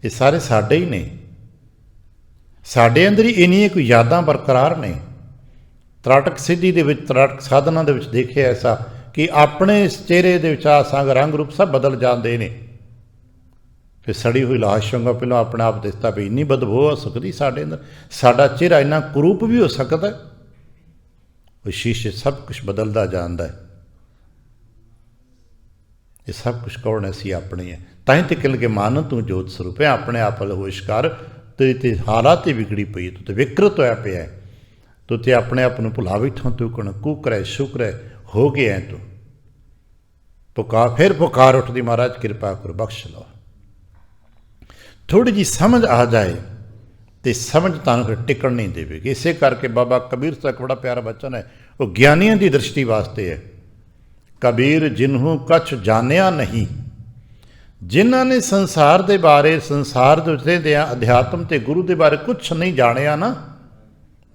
ये सारे साडे ही ने, साडे अंदर ही इन्नियां कोई यादां बरकरार ने। तराटक सिद्धि दे विच तराटक साधना दे विच देखे ऐसा कि अपने इस चेहरे दे विच संग रंग रूप सब बदल जाते हैं। फिर सड़ी हुई लाश वांगा पहलों अपने आप दिसता भी इन्नी बदबू हो सकती साढ़े अंदर, साडा चेहरा इन्ना कुरूप भी हो सकता है। वो शीशे सब कुछ बदलता जाता है। ये सब कुछ कौन ऐसी अपनी है, ताई तो कह लगे मन तू जोत स्वरूप है, अपने आप होशकार तो हालात ही बिगड़ी पई, तू तो विकृत होया पिया, तू तो अपने आप को भुला बैठा, तू कौन कुकर है शुक्र है हो गया है। तू पुकार फिर पुकार उठती महाराज कृपा करो बख्श लो। थोड़ी जी समझ आ जाए तो समझ तुहानूं फिर टिकण नहीं देगी। इसे करके बाबा कबीर साहब का बड़ा प्यारा वचन है, वो ज्ञानियों की दृष्टि वास्ते है। कबीर जिन्हों कछ जानिया नहीं, जिन्हों ने संसार के बारे संसार के अध्यात्म ते गुरु के बारे कुछ नहीं जानिया ना,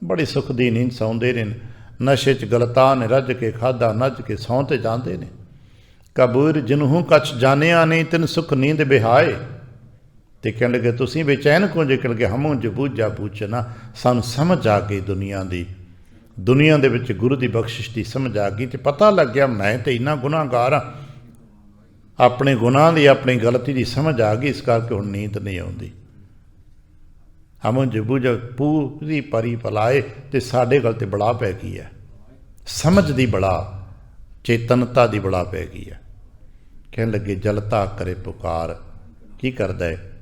बड़ी सुख दी नींद सौंदे ने, नशे च गलता ने रज के खादा नज के सौंते जाते ने। कबीर जिन्हों कछ जानिया नहीं तिन सुख नींद बिहाए, तो कह लगे तुसीं बेचैन को जे कह लगे हमों जो बूझा पूछना। सानू समझ आ गई दुनिया दे विच गुरु की बख्शिश की समझ आ गई, तो पता लग गया मैं तो इन्ना गुनाहगार हाँ, अपने गुनाह की अपनी गलती की समझ आ गई, इस करके हुण नींद नहीं आउंदी। हमों जो बूझा पूरी परी पलाए, तो साडे गल ते बड़ा पै गई है, समझ दी बड़ा चेतनता की बड़ा पै गई है। कह लगे जलता करे पुकार, की करदा है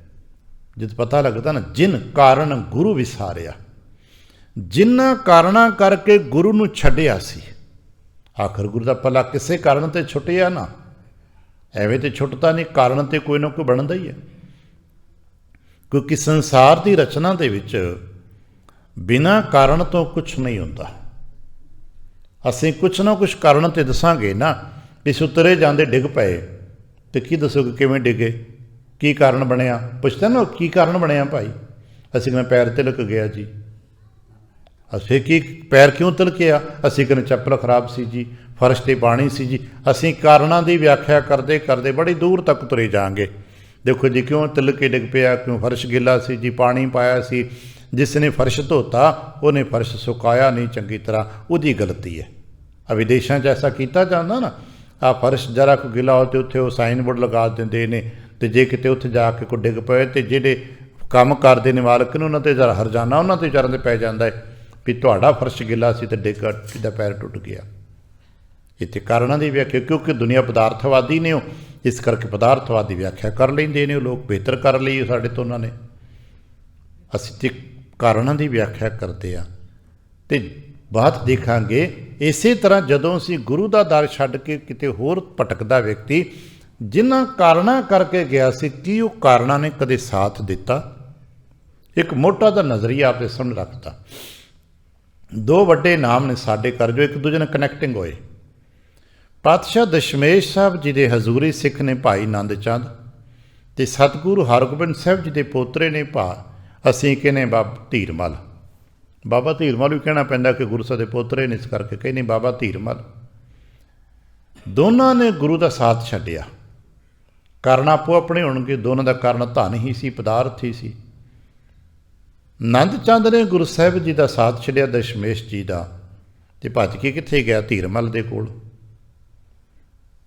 जब पता लगता ना, जिन कारण गुरु विसारिया, जिन्ना कारणा करके गुरु नूं छड्डिया सी। आखिर गुरु का भला किसी कारण ते छुटिया ना, एवें तो छुटता नहीं, कारण तो कोई ना कोई बनता ही है। क्योंकि संसार की रचना दे विच बिना कारण तो कुछ नहीं होता। असीं कुछ ना कुछ कारण तो दसांगे ना, इस उतरे जाते डिग पे तो की दसोगे किवें डिगे, की कारण बनया, पुछते ना की कारण बनया भाई, असीं कहने पैर तिलक गया जी, असीं की पैर क्यों तिलकिया, असीं कहने चप्पल खराब सी जी, फर्श ते पानी सी जी। असीं कारणों की व्याख्या करते करते बड़ी दूर तक तुरे जाएंगे। देखो जी क्यों तिलके डिग पिया, क्यों फर्श गिला सी जी, पानी पाया सी, जिसने फर्श धोता उन्हें फर्श सुकाया नहीं चंगी तरह, उसकी गलती है। विदेशों च ऐसा किया जाता ना, आ फर्श जरा को गिला हो तो उत्थे वो साइन बोर्ड लगा देंगे ने, तो जे किते उत्थे जाके कोई डिग पे तो जेडे काम करते ने मालक ने उन्होंने जरा हरजाना उन्होंने विचारों से पै जाता है भी तुहाडा फर्श गिला सी तो डिग का पैर टुट गया। इत्थे कारणों की व्याख्या, क्योंकि दुनिया पदार्थवादी ने, इस करके पदार्थवादी व्याख्या कर लेंदे ने लोग, बेहतर कर ली साडे तो उन्होंने। असीं ते कारणों की व्याख्या करते हैं। तो बात देखांगे इस तरह जदों असीं गुरु का दर छड्ड के किते होर भटकदा व्यक्ति जिन्हां कारणा करके गया सी, कि वो कारणा ने कदे साथ दिता। एक मोटा दा नज़रिया आपके सामने रखता। दो वड्डे नाम ने साडे घर जो एक दूजे ने कनैक्टिंग होए। पातशाह दशमेश साहब जी के हजूरी सिख ने भाई नंद चंद, ते सतगुरु हरगोबिंद साहब जी के पोतरे ने भा असीं कहने बाबा धीरमल। बाबा धीरमल भी कहना पैंदा कि गुरु साहब के पोतरे ने, इस करके कहने बाबा धीरमल। दोनों ने गुरु का साथ छड्डिया। कारण आपो अपने होणगे, दोनों का कारण धन ही सी, पदार्थ ही सी। नंद चंद ने गुरु साहब जी का साथ छड्डिया दशमेश जी का, ते भज के कित्थे गया धीरमल दे कोल।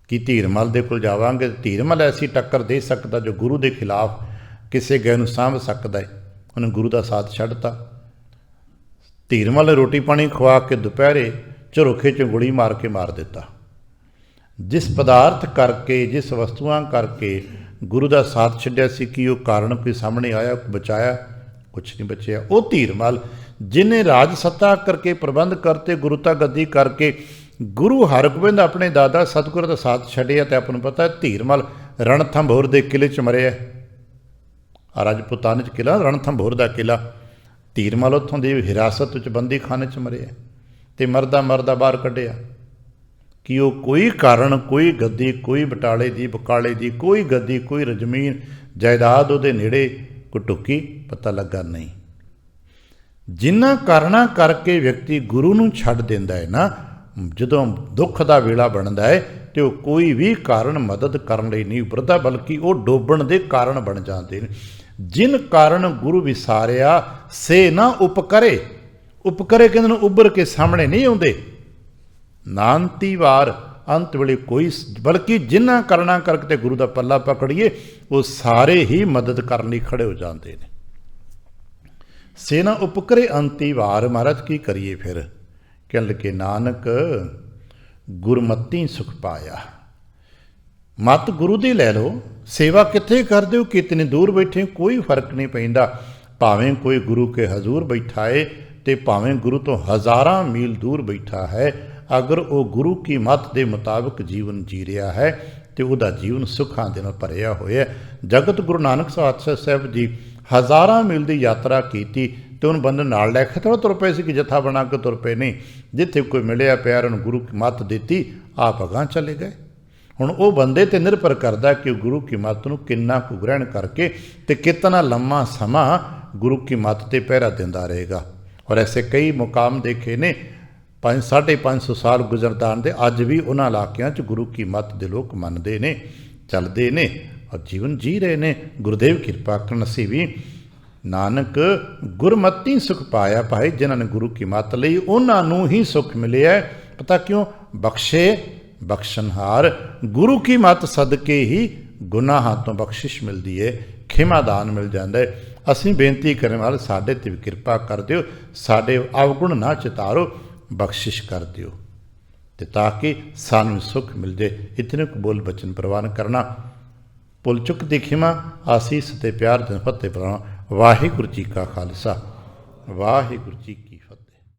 कि धीरमल दे कोल जावांगे, धीरमल ऐसी टक्कर दे सकता जो गुरु के खिलाफ किसी गए सांभ सकता है। उन्हें गुरु का साथ छड्डता। धीरमल ने रोटी पानी खुआ के दोपहरे झरोखे च गोली मार के मार दिता। जिस पदार्थ करके, जिस वस्तुआं करके गुरु का साथ छड्डिया सी, कि वो कारण कोई सामने आया, बचाया, कुछ नहीं बचया। वो धीरमल जिन्हें राज सत्ता करके प्रबंध करते, गुरुता गद्दी करके गुरु हरगोबिंद अपने दादा सतगुरु का साथ छड्डिया। तो आपको पता है धीरमल रणथंभौर के किले च मरिया। राजपुताने च किला रणथंभौर का किला, धीरमल उत्थों की हिरासत बंदी खाने च मरिया, तो मरदा मरदा बाहर कढ़िया। कि वो कोई कारण, कोई गद्दी, कोई बटाले दी बकाले दी, कोई गद्दी, कोई रजमीन जायदाद ਉਹਦੇ ਨੇੜੇ ਕੋਈ ਢੁੱਕੀ ਪਤਾ ਲੱਗਾ ਨਹੀਂ। ਜਿਨ੍ਹਾਂ ਕਾਰਨਾਂ ਕਰਕੇ ਵਿਅਕਤੀ ਗੁਰੂ ਨੂੰ ਛੱਡ ਦਿੰਦਾ ਹੈ ਨਾ, ਜਦੋਂ ਦੁੱਖ ਦਾ ਵੇਲਾ ਬਣਦਾ ਹੈ ਤੇ ਉਹ ਕੋਈ ਵੀ ਕਾਰਨ ਮਦਦ ਕਰਨ ਲਈ ਨਹੀਂ ਉੱਭਰਦਾ, ਬਲਕਿ ਉਹ ਡੋਬਣ ਦੇ ਕਾਰਨ ਬਣ ਜਾਂਦੇ ਨੇ। ਜਿਨ ਕਾਰਨ ਗੁਰੂ ਵਿਸਾਰਿਆ ਸੇ ਨਾ ਉਪਕਰੇ, ਉਪਕਰੇ ਕਹਿੰਦੇ ਨੂੰ ਉੱਭਰ ਕੇ ਸਾਹਮਣੇ ਨਹੀਂ ਆਉਂਦੇ। ਨਾਨਤੀ ਵਾਰ ਅੰਤ ਵੇਲੇ ਕੋਈ, ਬਲਕਿ ਜਿਨ੍ਹਾਂ ਕਾਰਨਾਂ ਕਰਕੇ ਤੇ ਗੁਰੂ ਦਾ ਪੱਲਾ ਪਕੜੀਏ ਉਹ ਸਾਰੇ ਹੀ ਮਦਦ ਕਰਨ ਲਈ ਖੜੇ ਹੋ ਜਾਂਦੇ ਨੇ। ਸੇ ਨਾ ਉਪਕਰੇ ਅੰਤੀ ਵਾਰ, ਮਹਾਰਾਜ ਕੀ ਕਰੀਏ ਫਿਰ? ਕਹਿਣ ਲੱਗੇ ਨਾਨਕ ਗੁਰਮਤੀ ਸੁਖ ਪਾਇਆ। ਮਤ ਗੁਰੂ ਦੀ ਲੈ ਲਓ, ਸੇਵਾ ਕਿੱਥੇ ਕਰਦੇ ਹੋ, ਕਿਤਨੇ ਦੂਰ ਬੈਠੇ ਕੋਈ ਫਰਕ ਨਹੀਂ ਪੈਂਦਾ। ਭਾਵੇਂ ਕੋਈ ਗੁਰੂ ਕੇ ਹਜ਼ੂਰ ਬੈਠਾ ਹੈ ਤੇ ਭਾਵੇਂ ਗੁਰੂ ਤੋਂ ਹਜ਼ਾਰਾਂ ਮੀਲ ਦੂਰ ਬੈਠਾ ਹੈ, ਅਗਰ ਉਹ ਗੁਰੂ ਕੀ ਮੱਤ ਦੇ ਮੁਤਾਬਕ ਜੀਵਨ ਜੀ ਰਿਹਾ ਹੈ ਤੇ ਉਹਦਾ ਜੀਵਨ ਸੁੱਖਾਂ ਦੇ ਨਾਲ ਭਰਿਆ ਹੋਇਆ। ਜਗਤ ਗੁਰੂ ਨਾਨਕ ਸਾਹਿਬ ਜੀ ਹਜ਼ਾਰਾਂ ਮੀਲ ਦੀ ਯਾਤਰਾ ਕੀਤੀ ਤੇ ਉਹਨੂੰ ਬੰਦੇ ਨਾਲ ਲੈ ਕੇ ਥੋੜ੍ਹਾ ਤੁਰ ਪਏ ਸੀ ਕਿ ਜੱਥਾ ਬਣਾ ਕੇ ਤੁਰ ਪਏ, ਨਹੀਂ। ਜਿੱਥੇ ਕੋਈ ਮਿਲਿਆ ਪਿਆਰ ਉਹਨੂੰ ਗੁਰੂ ਕੀ ਮੱਤ ਦਿੱਤੀ, ਆਪ ਅਗਾਂਹ ਚਲੇ ਗਏ। ਹੁਣ ਉਹ ਬੰਦੇ 'ਤੇ ਨਿਰਭਰ ਕਰਦਾ ਕਿ ਉਹ ਗੁਰੂ ਕੀ ਮੱਤ ਨੂੰ ਕਿੰਨਾ ਕੁ ਗ੍ਰਹਿਣ ਕਰਕੇ ਤੇ ਕਿਤਨਾ ਲੰਮਾ ਸਮਾਂ ਗੁਰੂ ਕੀ ਮੱਤ 'ਤੇ ਪਹਿਰਾ ਦਿੰਦਾ ਰਹੇਗਾ। ਔਰ ਐਸੇ ਕਈ ਮੁਕਾਮ ਦੇਖੇ ਨੇ 550 ਸਾਲ ਗੁਜ਼ਰਦਾਨ ਦੇ, ਅੱਜ ਵੀ ਉਹਨਾਂ ਇਲਾਕਿਆਂ 'ਚ ਗੁਰੂ ਕੀ ਮੱਤ ਦੇ ਲੋਕ ਮੰਨਦੇ ਨੇ, ਚੱਲਦੇ ਨੇ ਔਰ ਜੀਵਨ ਜੀ ਰਹੇ ਨੇ। ਗੁਰਦੇਵ ਕਿਰਪਾ ਕਰਨ ਅਸੀਂ ਵੀ ਨਾਨਕ ਗੁਰਮਤੀ ਸੁਖ ਪਾਇਆ। ਭਾਈ ਜਿਨ੍ਹਾਂ ਨੇ ਗੁਰੂ ਕੀ ਮੱਤ ਲਈ ਉਹਨਾਂ ਨੂੰ ਹੀ ਸੁਖ ਮਿਲਿਆ। ਪਤਾ ਕਿਉਂ? ਬਖਸ਼ੇ ਬਖਸ਼ਣਹਾਰ, ਗੁਰੂ ਕੀ ਮੱਤ ਸਦਕੇ ਹੀ ਗੁਨਾਹਾਂ ਤੋਂ ਬਖਸ਼ਿਸ਼ ਮਿਲਦੀ ਹੈ, ਖਿਮਾਦਾਨ ਮਿਲ ਜਾਂਦਾ ਹੈ। ਅਸੀਂ ਬੇਨਤੀ ਕਰਨ ਵਾਲੇ ਸਾਡੇ 'ਤੇ ਵੀ ਕਿਰਪਾ ਕਰ ਦਿਓ, ਸਾਡੇ ਅਵਗੁਣ ਨਾ ਚਿਤਾਰੋ, ਬਖਸ਼ਿਸ਼ ਕਰ ਦਿਓ ਤੇ ਤਾਂ ਕਿ ਸਾਨੂੰ ਸੁੱਖ ਮਿਲ ਜੇ। ਇਤਨੇ ਕੁ ਬੋਲ ਬਚਨ ਪ੍ਰਵਾਨ ਕਰਨਾ। ਭੁੱਲ ਚੁੱਕ ਦੀ ਖਿਮਾ, ਆਸੀਸ ਤੇ ਪਿਆਰ ਦੇ ਫਤਿਹ ਪ੍ਰਵਾਨ। ਵਾਹਿਗੁਰੂ ਜੀ ਕਾ ਖਾਲਸਾ, ਵਾਹਿਗੁਰੂ ਜੀ ਕੀ